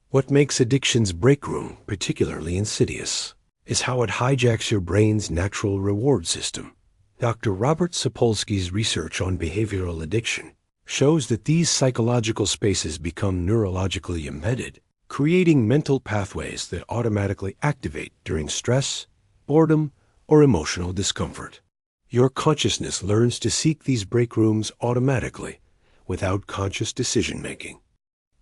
What makes addiction's break room particularly insidious is how it hijacks your brain's natural reward system. Dr. Robert Sapolsky's research on behavioral addiction shows that these psychological spaces become neurologically embedded, creating mental pathways that automatically activate during stress, boredom, or emotional discomfort. Your consciousness learns to seek these break rooms automatically, without conscious decision-making.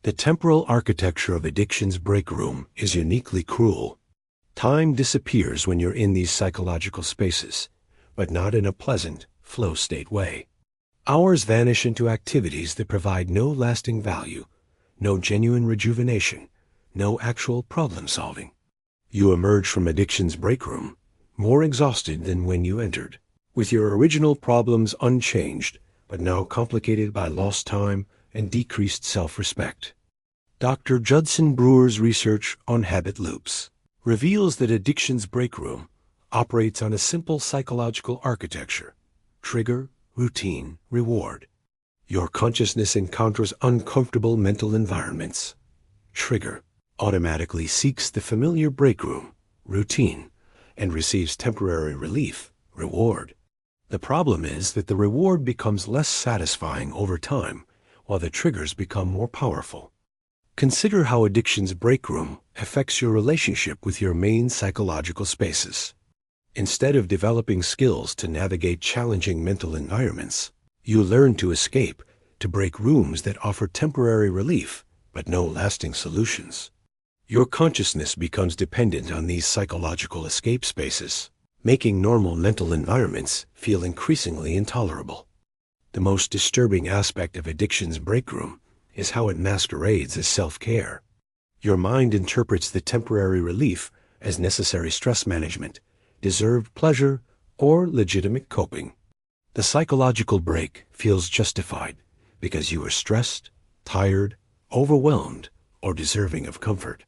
The temporal architecture of addiction's break room is uniquely cruel. Time disappears when you're in these psychological spaces, but not in a pleasant, flow state way. Hours vanish into activities that provide no lasting value, no genuine rejuvenation, no actual problem solving. You emerge from addiction's break room more exhausted than when you entered, with your original problems unchanged, but now complicated by lost time and decreased self-respect. Dr. Judson Brewer's research on habit loops reveals that addiction's break room operates on a simple psychological architecture: trigger, routine, reward. Your consciousness encounters uncomfortable mental environments. Trigger automatically seeks the familiar break room, routine, and receives temporary relief, reward. The problem is that the reward becomes less satisfying over time, while the triggers become more powerful. Consider how addiction's break room affects your relationship with your main psychological spaces. Instead of developing skills to navigate challenging mental environments, you learn to escape, to break rooms that offer temporary relief, but no lasting solutions. Your consciousness becomes dependent on these psychological escape spaces, making normal mental environments feel increasingly intolerable. The most disturbing aspect of addiction's break room is how it masquerades as self-care. Your mind interprets the temporary relief as necessary stress management, deserved pleasure, or legitimate coping. The psychological break feels justified because you are stressed, tired, overwhelmed, or deserving of comfort.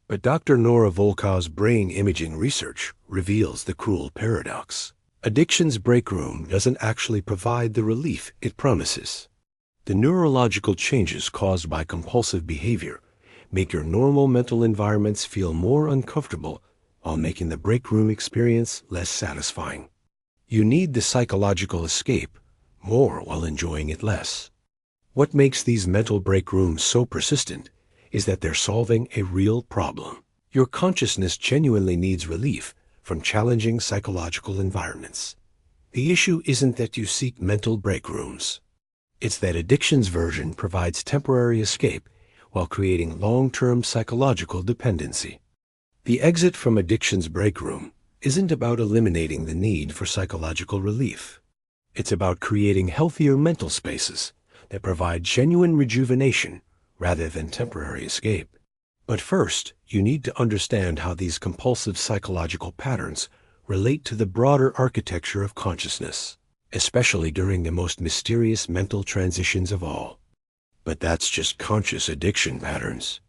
But Dr. Nora Volkow's brain imaging research reveals the cruel paradox. Addiction's break room doesn't actually provide the relief it promises. The neurological changes caused by compulsive behavior make your normal mental environments feel more uncomfortable while making the break room experience less satisfying. You need the psychological escape more while enjoying it less. What makes these mental break rooms so persistent is that they're solving a real problem. Your consciousness genuinely needs relief from challenging psychological environments. The issue isn't that you seek mental break rooms. It's that addiction's version provides temporary escape while creating long-term psychological dependency. The exit from addiction's break room isn't about eliminating the need for psychological relief. It's about creating healthier mental spaces that provide genuine rejuvenation rather than temporary escape. But first, you need to understand how these compulsive psychological patterns relate to the broader architecture of consciousness, especially during the most mysterious mental transitions of all. But that's just conscious addiction patterns.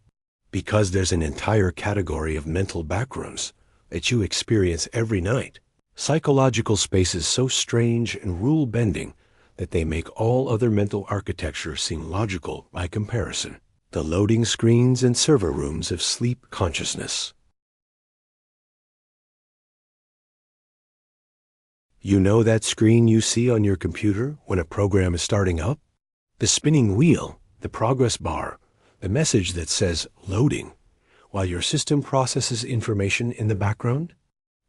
Because there's an entire category of mental backrooms that you experience every night, psychological spaces so strange and rule-bending that they make all other mental architecture seem logical by comparison. The loading screens and server rooms of sleep consciousness. You know that screen you see on your computer when a program is starting up? The spinning wheel, the progress bar, the message that says loading, while your system processes information in the background?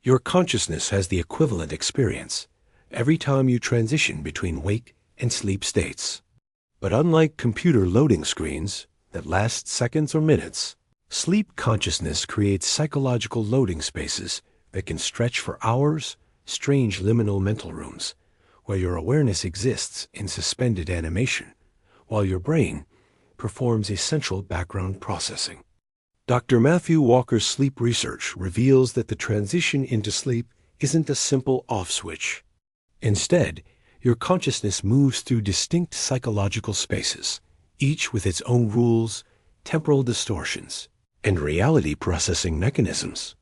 Your consciousness has the equivalent experience every time you transition between wake and sleep states. But unlike computer loading screens that last seconds or minutes, sleep consciousness creates psychological loading spaces that can stretch for hours, strange liminal mental rooms, where your awareness exists in suspended animation, while your brain performs essential background processing. Dr. Matthew Walker's sleep research reveals that the transition into sleep isn't a simple off switch. Instead, your consciousness moves through distinct psychological spaces, each with its own rules, temporal distortions, and reality processing mechanisms.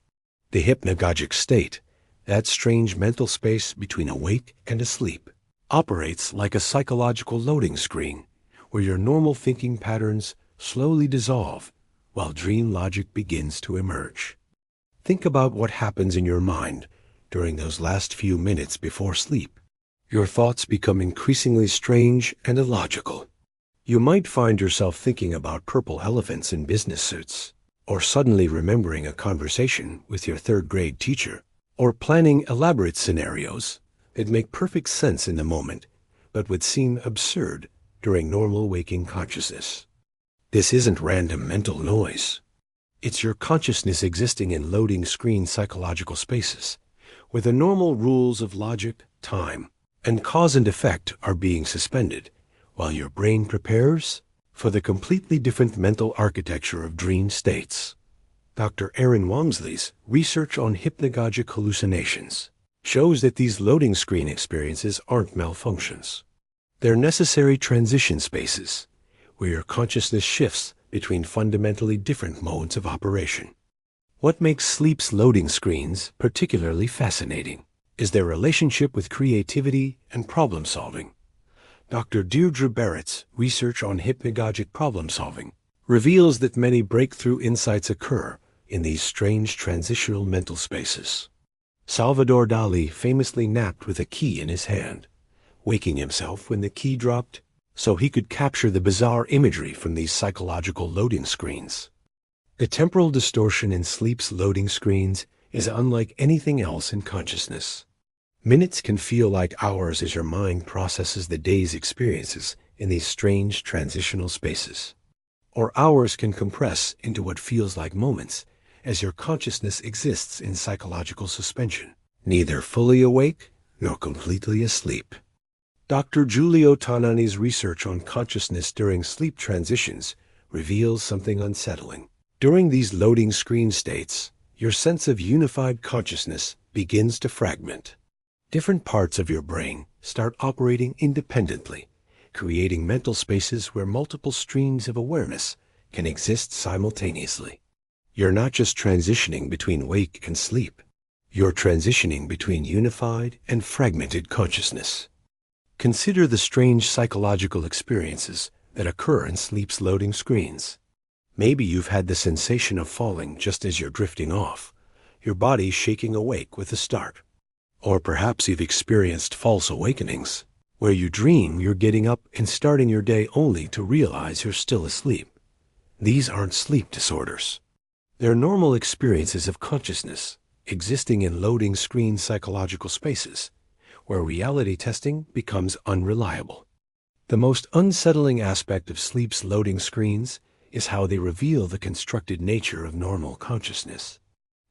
The hypnagogic state, that strange mental space between awake and asleep, operates like a psychological loading screen, where your normal thinking patterns slowly dissolve while dream logic begins to emerge. Think about what happens in your mind during those last few minutes before sleep. Your thoughts become increasingly strange and illogical. You might find yourself thinking about purple elephants in business suits, or suddenly remembering a conversation with your third-grade teacher, or planning elaborate scenarios that make perfect sense in the moment, but would seem absurd during normal waking consciousness. This isn't random mental noise. It's your consciousness existing in loading screen psychological spaces, where the normal rules of logic, time, and cause and effect are being suspended, while your brain prepares for the completely different mental architecture of dream states. Dr. Aaron Walmsley's research on hypnagogic hallucinations shows that these loading screen experiences aren't malfunctions. They're necessary transition spaces, where your consciousness shifts between fundamentally different modes of operation. What makes sleep's loading screens particularly fascinating is their relationship with creativity and problem solving. Dr. Deirdre Barrett's research on hypnagogic problem solving reveals that many breakthrough insights occur in these strange transitional mental spaces. Salvador Dali famously napped with a key in his hand, waking himself when the key dropped so he could capture the bizarre imagery from these psychological loading screens. The temporal distortion in sleep's loading screens is unlike anything else in consciousness. Minutes can feel like hours as your mind processes the day's experiences in these strange transitional spaces. Or hours can compress into what feels like moments as your consciousness exists in psychological suspension, neither fully awake nor completely asleep. Dr. Giulio Tonani's research on consciousness during sleep transitions reveals something unsettling. During these loading screen states, your sense of unified consciousness begins to fragment. Different parts of your brain start operating independently, creating mental spaces where multiple streams of awareness can exist simultaneously. You're not just transitioning between wake and sleep. You're transitioning between unified and fragmented consciousness. Consider the strange psychological experiences that occur in sleep's loading screens. Maybe you've had the sensation of falling just as you're drifting off, your body shaking awake with a start. Or perhaps you've experienced false awakenings, where you dream you're getting up and starting your day only to realize you're still asleep. These aren't sleep disorders. They're normal experiences of consciousness existing in loading screen psychological spaces, where reality testing becomes unreliable. The most unsettling aspect of sleep's loading screens is how they reveal the constructed nature of normal consciousness.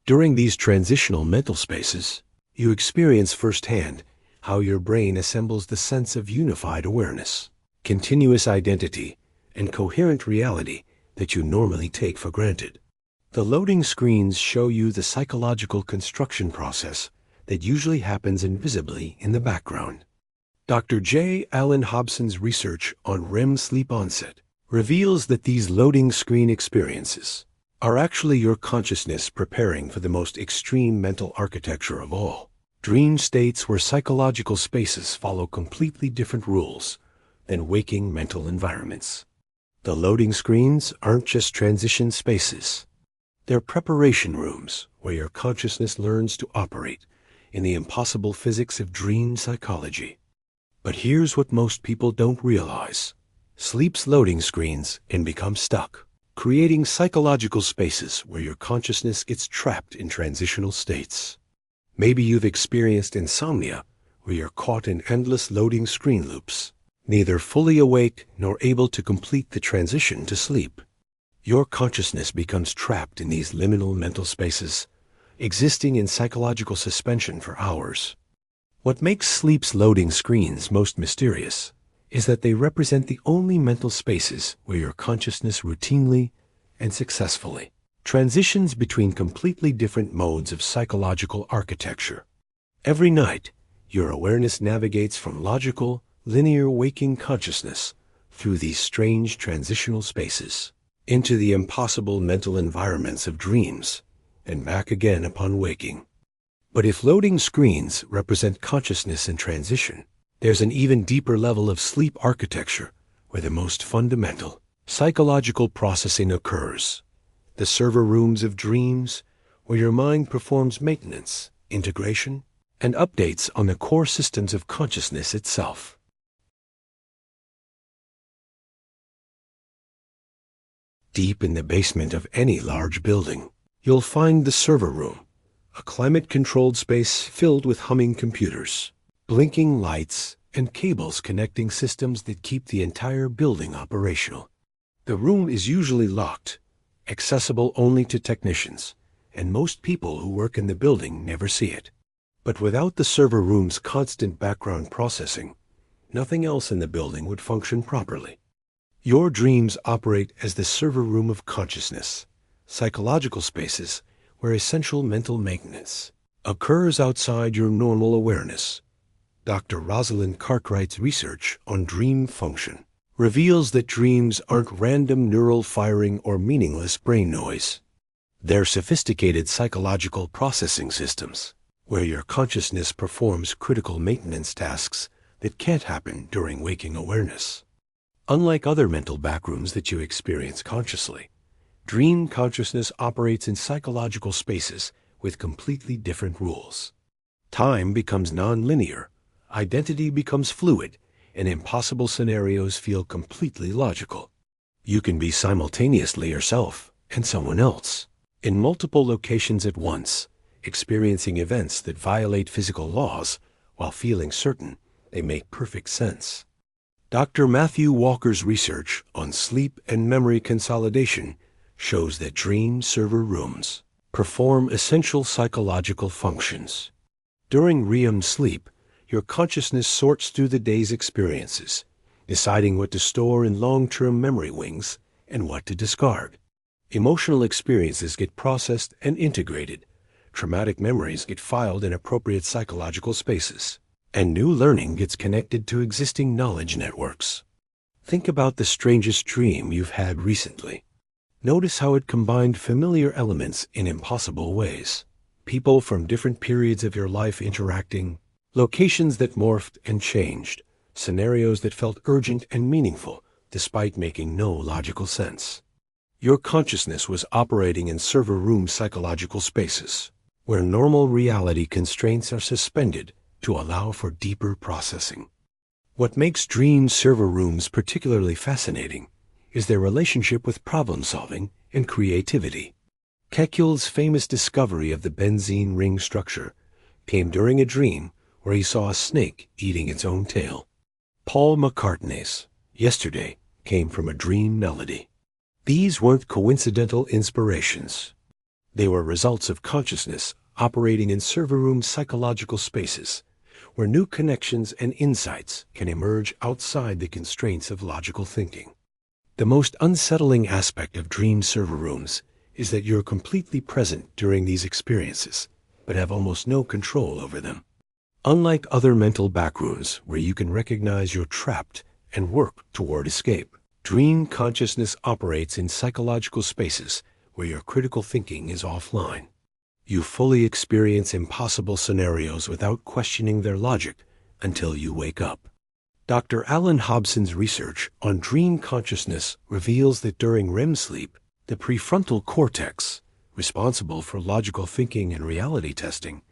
During these transitional mental spaces, you experience firsthand how your brain assembles the sense of unified awareness, continuous identity, and coherent reality that you normally take for granted. The loading screens show you the psychological construction process that usually happens invisibly in the background. Dr. J. Allen Hobson's research on REM sleep onset reveals that these loading screen experiences are actually your consciousness preparing for the most extreme mental architecture of all. Dream states where psychological spaces follow completely different rules than waking mental environments. The loading screens aren't just transition spaces. They're preparation rooms where your consciousness learns to operate in the impossible physics of dream psychology. But here's what most people don't realize. Sleep's loading screens can become stuck, creating psychological spaces where your consciousness gets trapped in transitional states. Maybe you've experienced insomnia, where you're caught in endless loading screen loops, neither fully awake nor able to complete the transition to sleep. Your consciousness becomes trapped in these liminal mental spaces, existing in psychological suspension for hours. What makes sleep's loading screens most mysterious is that they represent the only mental spaces where your consciousness routinely and successfully transitions between completely different modes of psychological architecture. Every night, your awareness navigates from logical, linear waking consciousness through these strange transitional spaces into the impossible mental environments of dreams and back again upon waking. But if loading screens represent consciousness in transition, there's an even deeper level of sleep architecture where the most fundamental psychological processing occurs. The server rooms of dreams, where your mind performs maintenance, integration, and updates on the core systems of consciousness itself. Deep in the basement of any large building, you'll find the server room, a climate-controlled space filled with humming computers, blinking lights, and cables connecting systems that keep the entire building operational. The room is usually locked, accessible only to technicians, and most people who work in the building never see it. But without the server room's constant background processing, nothing else in the building would function properly. Your dreams operate as the server room of consciousness, psychological spaces where essential mental maintenance occurs outside your normal awareness. Dr. Rosalind Cartwright's research on dream function reveals that dreams aren't random neural firing or meaningless brain noise. They're sophisticated psychological processing systems, where your consciousness performs critical maintenance tasks that can't happen during waking awareness. Unlike other mental backrooms that you experience consciously, dream consciousness operates in psychological spaces with completely different rules. Time becomes non-linear, identity becomes fluid, and impossible scenarios feel completely logical. You can be simultaneously yourself and someone else, in multiple locations at once, experiencing events that violate physical laws while feeling certain they make perfect sense. Dr. Matthew Walker's research on sleep and memory consolidation shows that dream server rooms perform essential psychological functions. During REM sleep, your consciousness sorts through the day's experiences, deciding what to store in long-term memory wings and what to discard. Emotional experiences get processed and integrated, traumatic memories get filed in appropriate psychological spaces, and new learning gets connected to existing knowledge networks. Think about the strangest dream you've had recently. Notice how it combined familiar elements in impossible ways. People from different periods of your life interacting, locations that morphed and changed, scenarios that felt urgent and meaningful despite making no logical sense. Your consciousness was operating in server room psychological spaces, where normal reality constraints are suspended to allow for deeper processing. What makes dream server rooms particularly fascinating is their relationship with problem-solving and creativity. Kekule's famous discovery of the benzene ring structure came during a dream where he saw a snake eating its own tail. Paul McCartney's Yesterday came from a dream melody. These weren't coincidental inspirations. They were results of consciousness operating in server room psychological spaces, where new connections and insights can emerge outside the constraints of logical thinking. The most unsettling aspect of dream server rooms is that you're completely present during these experiences, but have almost no control over them. Unlike other mental backrooms where you can recognize you're trapped and work toward escape, dream consciousness operates in psychological spaces where your critical thinking is offline. You fully experience impossible scenarios without questioning their logic until you wake up. Dr. Alan Hobson's research on dream consciousness reveals that during REM sleep, the prefrontal cortex, responsible for logical thinking and reality testing,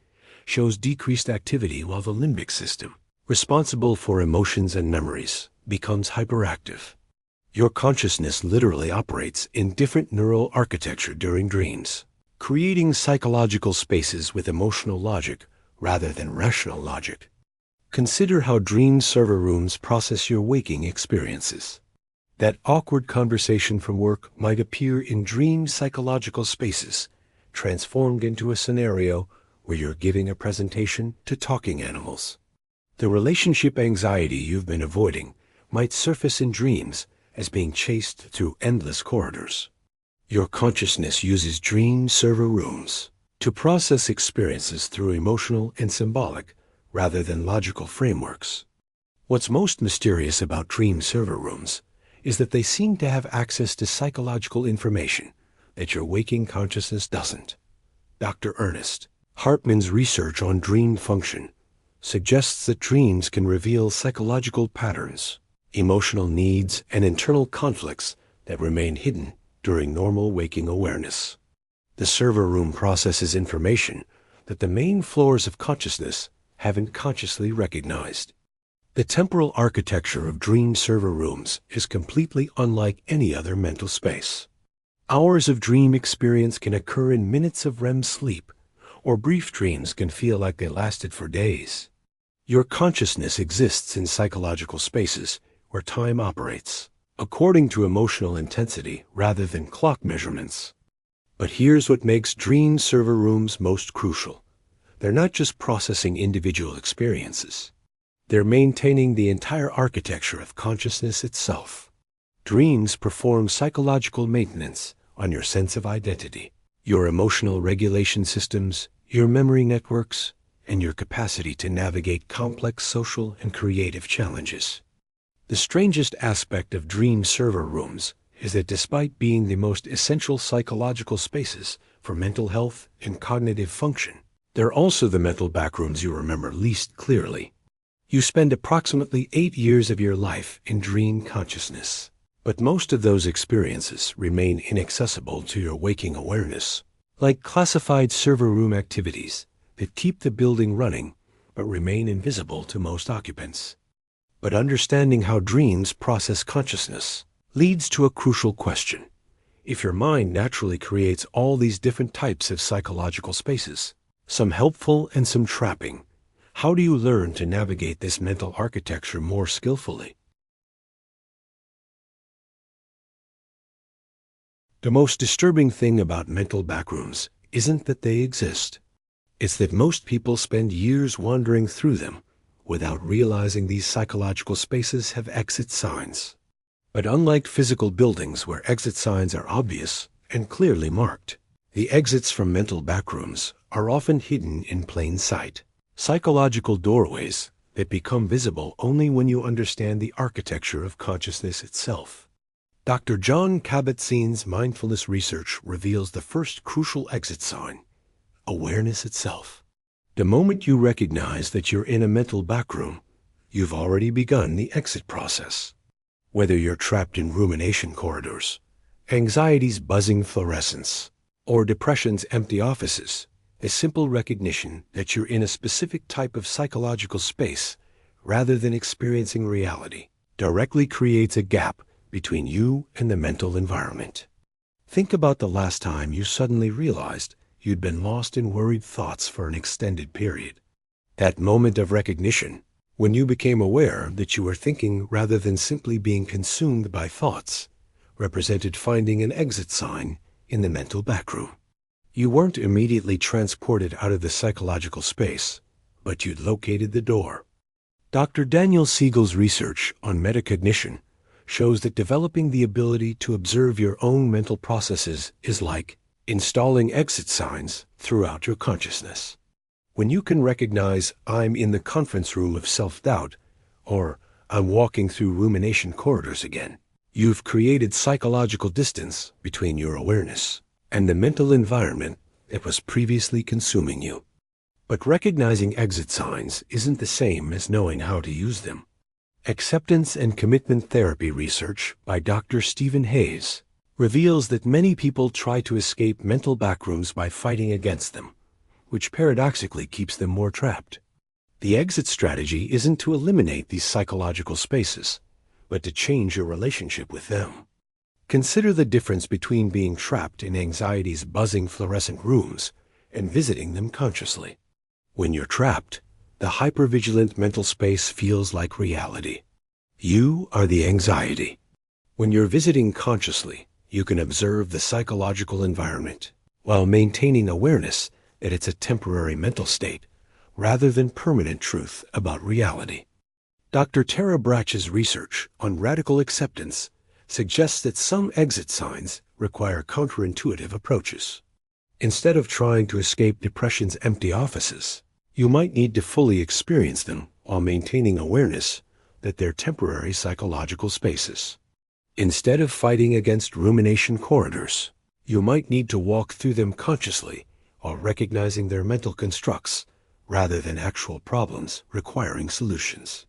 shows decreased activity while the limbic system, responsible for emotions and memories, becomes hyperactive. Your consciousness literally operates in different neural architecture during dreams, creating psychological spaces with emotional logic rather than rational logic. Consider how dream server rooms process your waking experiences. That awkward conversation from work might appear in dream psychological spaces, transformed into a scenario where you're giving a presentation to talking animals. The relationship anxiety you've been avoiding might surface in dreams as being chased through endless corridors. Your consciousness uses dream server rooms to process experiences through emotional and symbolic rather than logical frameworks. What's most mysterious about dream server rooms is that they seem to have access to psychological information that your waking consciousness doesn't. Dr. Ernest Hartman's research on dream function suggests that dreams can reveal psychological patterns, emotional needs, and internal conflicts that remain hidden during normal waking awareness. The server room processes information that the main floors of consciousness haven't consciously recognized. The temporal architecture of dream server rooms is completely unlike any other mental space. Hours of dream experience can occur in minutes of REM sleep, or brief dreams can feel like they lasted for days. Your consciousness exists in psychological spaces where time operates according to emotional intensity rather than clock measurements. But here's what makes dream server rooms most crucial. They're not just processing individual experiences. They're maintaining the entire architecture of consciousness itself. Dreams perform psychological maintenance on your sense of identity, your emotional regulation systems, your memory networks, and your capacity to navigate complex social and creative challenges. The strangest aspect of dream server rooms is that despite being the most essential psychological spaces for mental health and cognitive function, they're also the mental backrooms you remember least clearly. You spend approximately 8 years of your life in dream consciousness, but most of those experiences remain inaccessible to your waking awareness, like classified server room activities that keep the building running but remain invisible to most occupants. But understanding how dreams process consciousness leads to a crucial question. If your mind naturally creates all these different types of psychological spaces, some helpful and some trapping, how do you learn to navigate this mental architecture more skillfully? The most disturbing thing about mental backrooms isn't that they exist. It's that most people spend years wandering through them without realizing these psychological spaces have exit signs. But unlike physical buildings where exit signs are obvious and clearly marked, the exits from mental backrooms are often hidden in plain sight. Psychological doorways that become visible only when you understand the architecture of consciousness itself. Dr. John Kabat-Zinn's mindfulness research reveals the first crucial exit sign: awareness itself. The moment you recognize that you're in a mental backroom, you've already begun the exit process. Whether you're trapped in rumination corridors, anxiety's buzzing fluorescence, or depression's empty offices, a simple recognition that you're in a specific type of psychological space rather than experiencing reality directly creates a gap between you and the mental environment. Think about the last time you suddenly realized you'd been lost in worried thoughts for an extended period. That moment of recognition, when you became aware that you were thinking rather than simply being consumed by thoughts, represented finding an exit sign in the mental backroom. You weren't immediately transported out of the psychological space, but you'd located the door. Dr. Daniel Siegel's research on metacognition shows that developing the ability to observe your own mental processes is like installing exit signs throughout your consciousness. When you can recognize "I'm in the conference room of self-doubt" or "I'm walking through rumination corridors again," you've created psychological distance between your awareness and the mental environment that was previously consuming you. But recognizing exit signs isn't the same as knowing how to use them. Acceptance and commitment therapy research by Dr. Stephen Hayes reveals that many people try to escape mental backrooms by fighting against them, which paradoxically keeps them more trapped. The exit strategy isn't to eliminate these psychological spaces, but to change your relationship with them. Consider the difference between being trapped in anxiety's buzzing fluorescent rooms and visiting them consciously. When you're trapped, the hypervigilant mental space feels like reality. You are the anxiety. When you're visiting consciously, you can observe the psychological environment while maintaining awareness that it's a temporary mental state rather than permanent truth about reality. Dr. Tara Brach's research on radical acceptance suggests that some exit signs require counterintuitive approaches. Instead of trying to escape depression's empty offices, you might need to fully experience them while maintaining awareness that they're temporary psychological spaces. Instead of fighting against rumination corridors, you might need to walk through them consciously while recognizing their mental constructs rather than actual problems requiring solutions.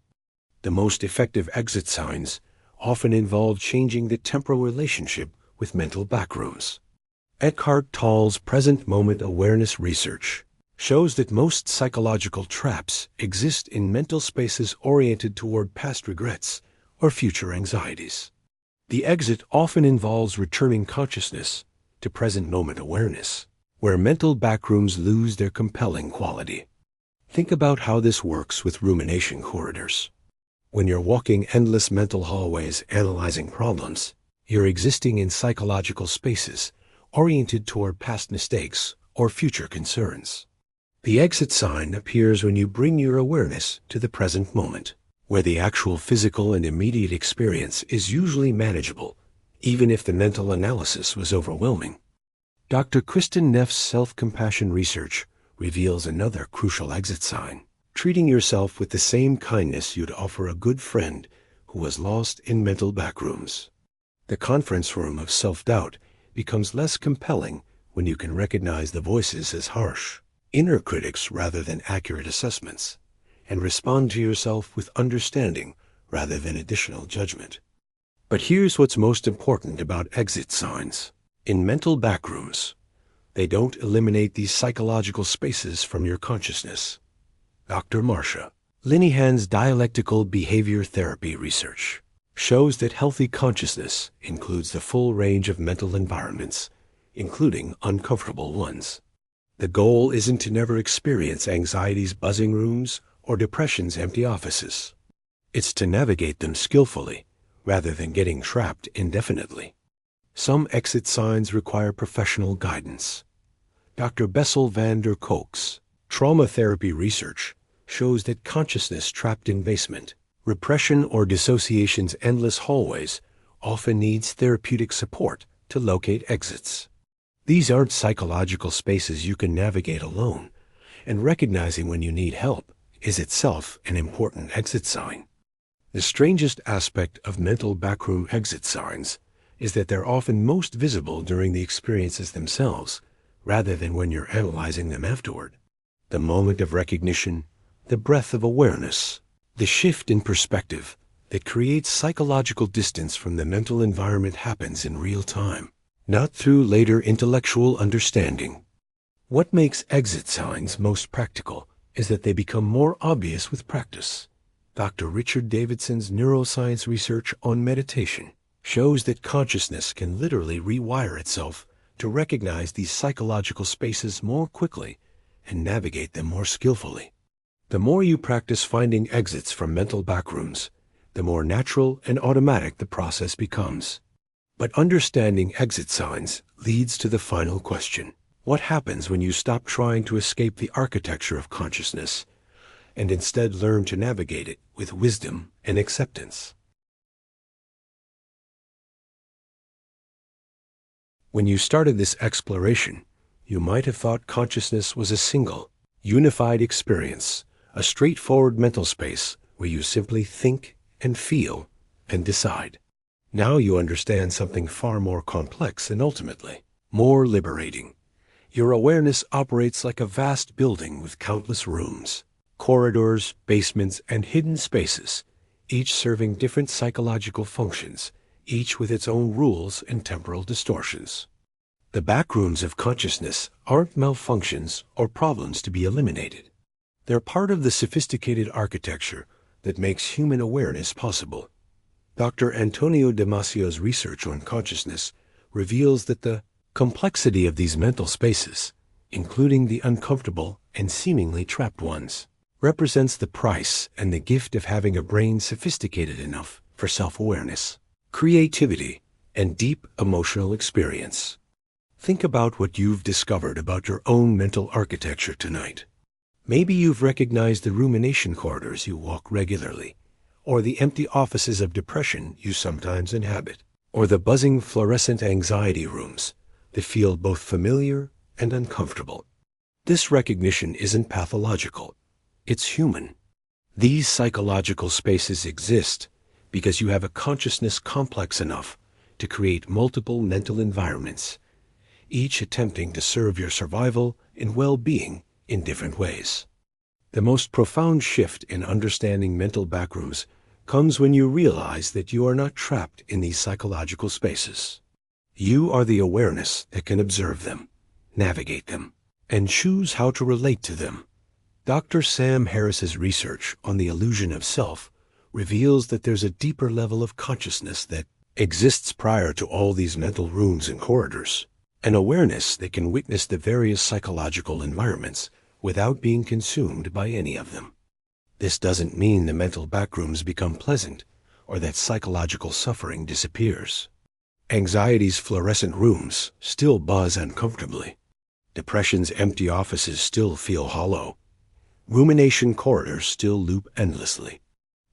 The most effective exit signs often involve changing the temporal relationship with mental backrooms. Eckhart Tolle's present moment awareness research shows that most psychological traps exist in mental spaces oriented toward past regrets or future anxieties. The exit often involves returning consciousness to present moment awareness, where mental backrooms lose their compelling quality. Think about how this works with rumination corridors. When you're walking endless mental hallways analyzing problems, you're existing in psychological spaces oriented toward past mistakes or future concerns. The exit sign appears when you bring your awareness to the present moment, where the actual physical and immediate experience is usually manageable, even if the mental analysis was overwhelming. Dr. Kristen Neff's self-compassion research reveals another crucial exit sign: treating yourself with the same kindness you'd offer a good friend who was lost in mental backrooms. The conference room of self-doubt becomes less compelling when you can recognize the voices as harsh, inner critics rather than accurate assessments, and respond to yourself with understanding rather than additional judgment. But here's what's most important about exit signs. In mental backrooms, they don't eliminate these psychological spaces from your consciousness. Dr. Marcia Linehan's dialectical behavior therapy research shows that healthy consciousness includes the full range of mental environments, including uncomfortable ones. The goal isn't to never experience anxiety's buzzing rooms or depression's empty offices. It's to navigate them skillfully, rather than getting trapped indefinitely. Some exit signs require professional guidance. Dr. Bessel van der Kolk's trauma therapy research shows that consciousness trapped in basement, repression, or dissociation's endless hallways often needs therapeutic support to locate exits. These aren't psychological spaces you can navigate alone, and recognizing when you need help is itself an important exit sign. The strangest aspect of mental backroom exit signs is that they're often most visible during the experiences themselves, rather than when you're analyzing them afterward. The moment of recognition, the breath of awareness, the shift in perspective that creates psychological distance from the mental environment happens in real time, not through later intellectual understanding. What makes exit signs most practical is that they become more obvious with practice. Dr. Richard Davidson's neuroscience research on meditation shows that consciousness can literally rewire itself to recognize these psychological spaces more quickly and navigate them more skillfully. The more you practice finding exits from mental backrooms, the more natural and automatic the process becomes. But understanding exit signs leads to the final question. What happens when you stop trying to escape the architecture of consciousness and instead learn to navigate it with wisdom and acceptance? When you started this exploration, you might have thought consciousness was a single, unified experience, a straightforward mental space where you simply think and feel and decide. Now you understand something far more complex and ultimately more liberating. Your awareness operates like a vast building with countless rooms, corridors, basements, and hidden spaces, each serving different psychological functions, each with its own rules and temporal distortions. The backrooms of consciousness aren't malfunctions or problems to be eliminated. They're part of the sophisticated architecture that makes human awareness possible. Dr. Antonio Damasio's research on consciousness reveals that the complexity of these mental spaces, including the uncomfortable and seemingly trapped ones, represents the price and the gift of having a brain sophisticated enough for self-awareness, creativity, and deep emotional experience. Think about what you've discovered about your own mental architecture tonight. Maybe you've recognized the rumination corridors you walk regularly, or the empty offices of depression you sometimes inhabit, or the buzzing fluorescent anxiety rooms that feel both familiar and uncomfortable. This recognition isn't pathological. It's human. These psychological spaces exist because you have a consciousness complex enough to create multiple mental environments, each attempting to serve your survival and well-being in different ways. The most profound shift in understanding mental backrooms comes when you realize that you are not trapped in these psychological spaces. You are the awareness that can observe them, navigate them, and choose how to relate to them. Dr. Sam Harris's research on the illusion of self reveals that there's a deeper level of consciousness that exists prior to all these mental rooms and corridors, an awareness that can witness the various psychological environments without being consumed by any of them. This doesn't mean the mental backrooms become pleasant or that psychological suffering disappears. Anxiety's fluorescent rooms still buzz uncomfortably. Depression's empty offices still feel hollow. Rumination corridors still loop endlessly.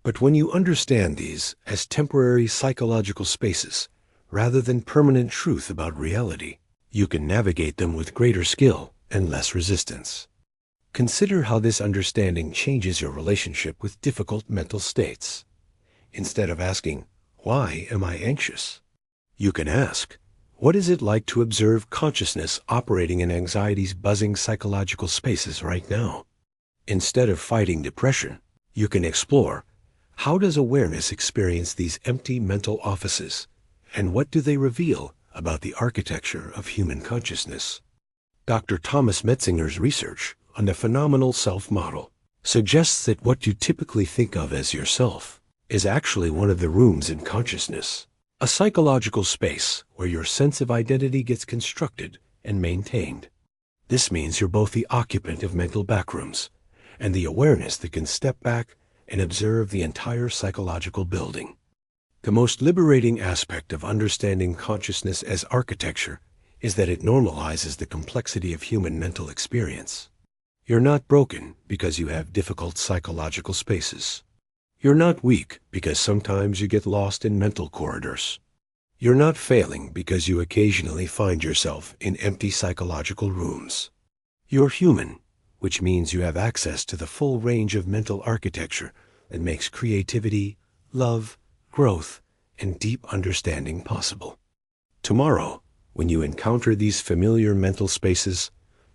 But when you understand these as temporary psychological spaces, rather than permanent truth about reality, you can navigate them with greater skill and less resistance. Consider how this understanding changes your relationship with difficult mental states. Instead of asking, "Why am I anxious?" you can ask, "What is it like to observe consciousness operating in anxiety's buzzing psychological spaces right now?" Instead of fighting depression, you can explore, how does awareness experience these empty mental offices, and what do they reveal about the architecture of human consciousness? Dr. Thomas Metzinger's research on the phenomenal self model suggests that what you typically think of as yourself is actually one of the rooms in consciousness, a psychological space where your sense of identity gets constructed and maintained. This means you're both the occupant of mental backrooms and the awareness that can step back and observe the entire psychological building. The most liberating aspect of understanding consciousness as architecture is that it normalizes the complexity of human mental experience. You're not broken because you have difficult psychological spaces. You're not weak because sometimes you get lost in mental corridors. You're not failing because you occasionally find yourself in empty psychological rooms. You're human, which means you have access to the full range of mental architecture that makes creativity, love, growth, and deep understanding possible. Tomorrow, when you encounter these familiar mental spaces,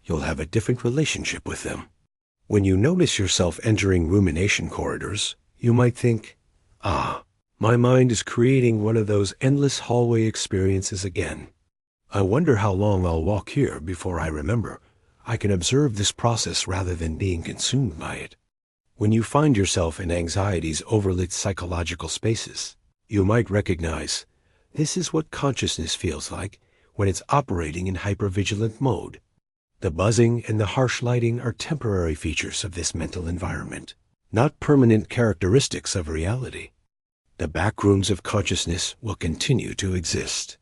you'll have a different relationship with them. When you notice yourself entering rumination corridors, you might think, my mind is creating one of those endless hallway experiences again. I wonder how long I'll walk here before I remember I can observe this process rather than being consumed by it. When you find yourself in anxiety's overlit psychological spaces, you might recognize, this is what consciousness feels like when it's operating in hypervigilant mode. The buzzing and the harsh lighting are temporary features of this mental environment, not permanent characteristics of reality. The backrooms of consciousness will continue to exist.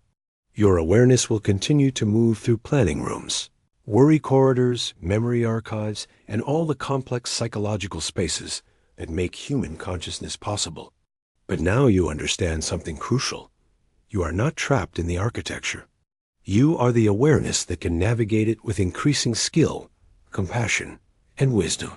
Your awareness will continue to move through planning rooms, worry corridors, memory archives, and all the complex psychological spaces that make human consciousness possible. But now you understand something crucial. You are not trapped in the architecture. You are the awareness that can navigate it with increasing skill, compassion, and wisdom.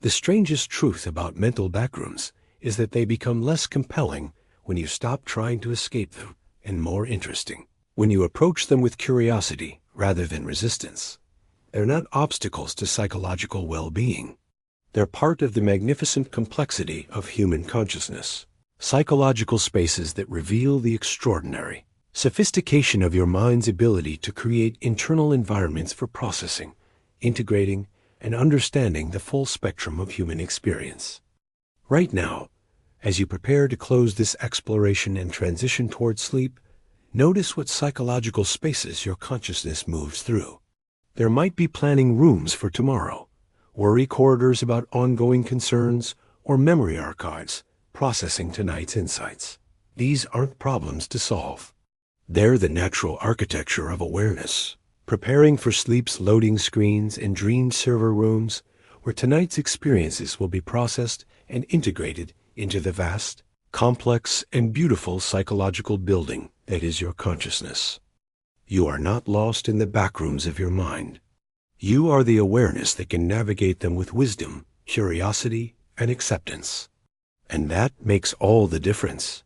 The strangest truth about mental backrooms is that they become less compelling when you stop trying to escape them, and more interesting when you approach them with curiosity rather than resistance. They're not obstacles to psychological well-being. They're part of the magnificent complexity of human consciousness, psychological spaces that reveal the extraordinary sophistication of your mind's ability to create internal environments for processing, integrating, and understanding the full spectrum of human experience. Right now, as you prepare to close this exploration and transition toward sleep, notice what psychological spaces your consciousness moves through. There might be planning rooms for tomorrow, worry corridors about ongoing concerns, or memory archives processing tonight's insights. These aren't problems to solve. They're the natural architecture of awareness, preparing for sleep's loading screens and dream server rooms, where tonight's experiences will be processed and integrated into the vast, complex, and beautiful psychological building that is your consciousness. You are not lost in the backrooms of your mind. You are the awareness that can navigate them with wisdom, curiosity, and acceptance. And that makes all the difference.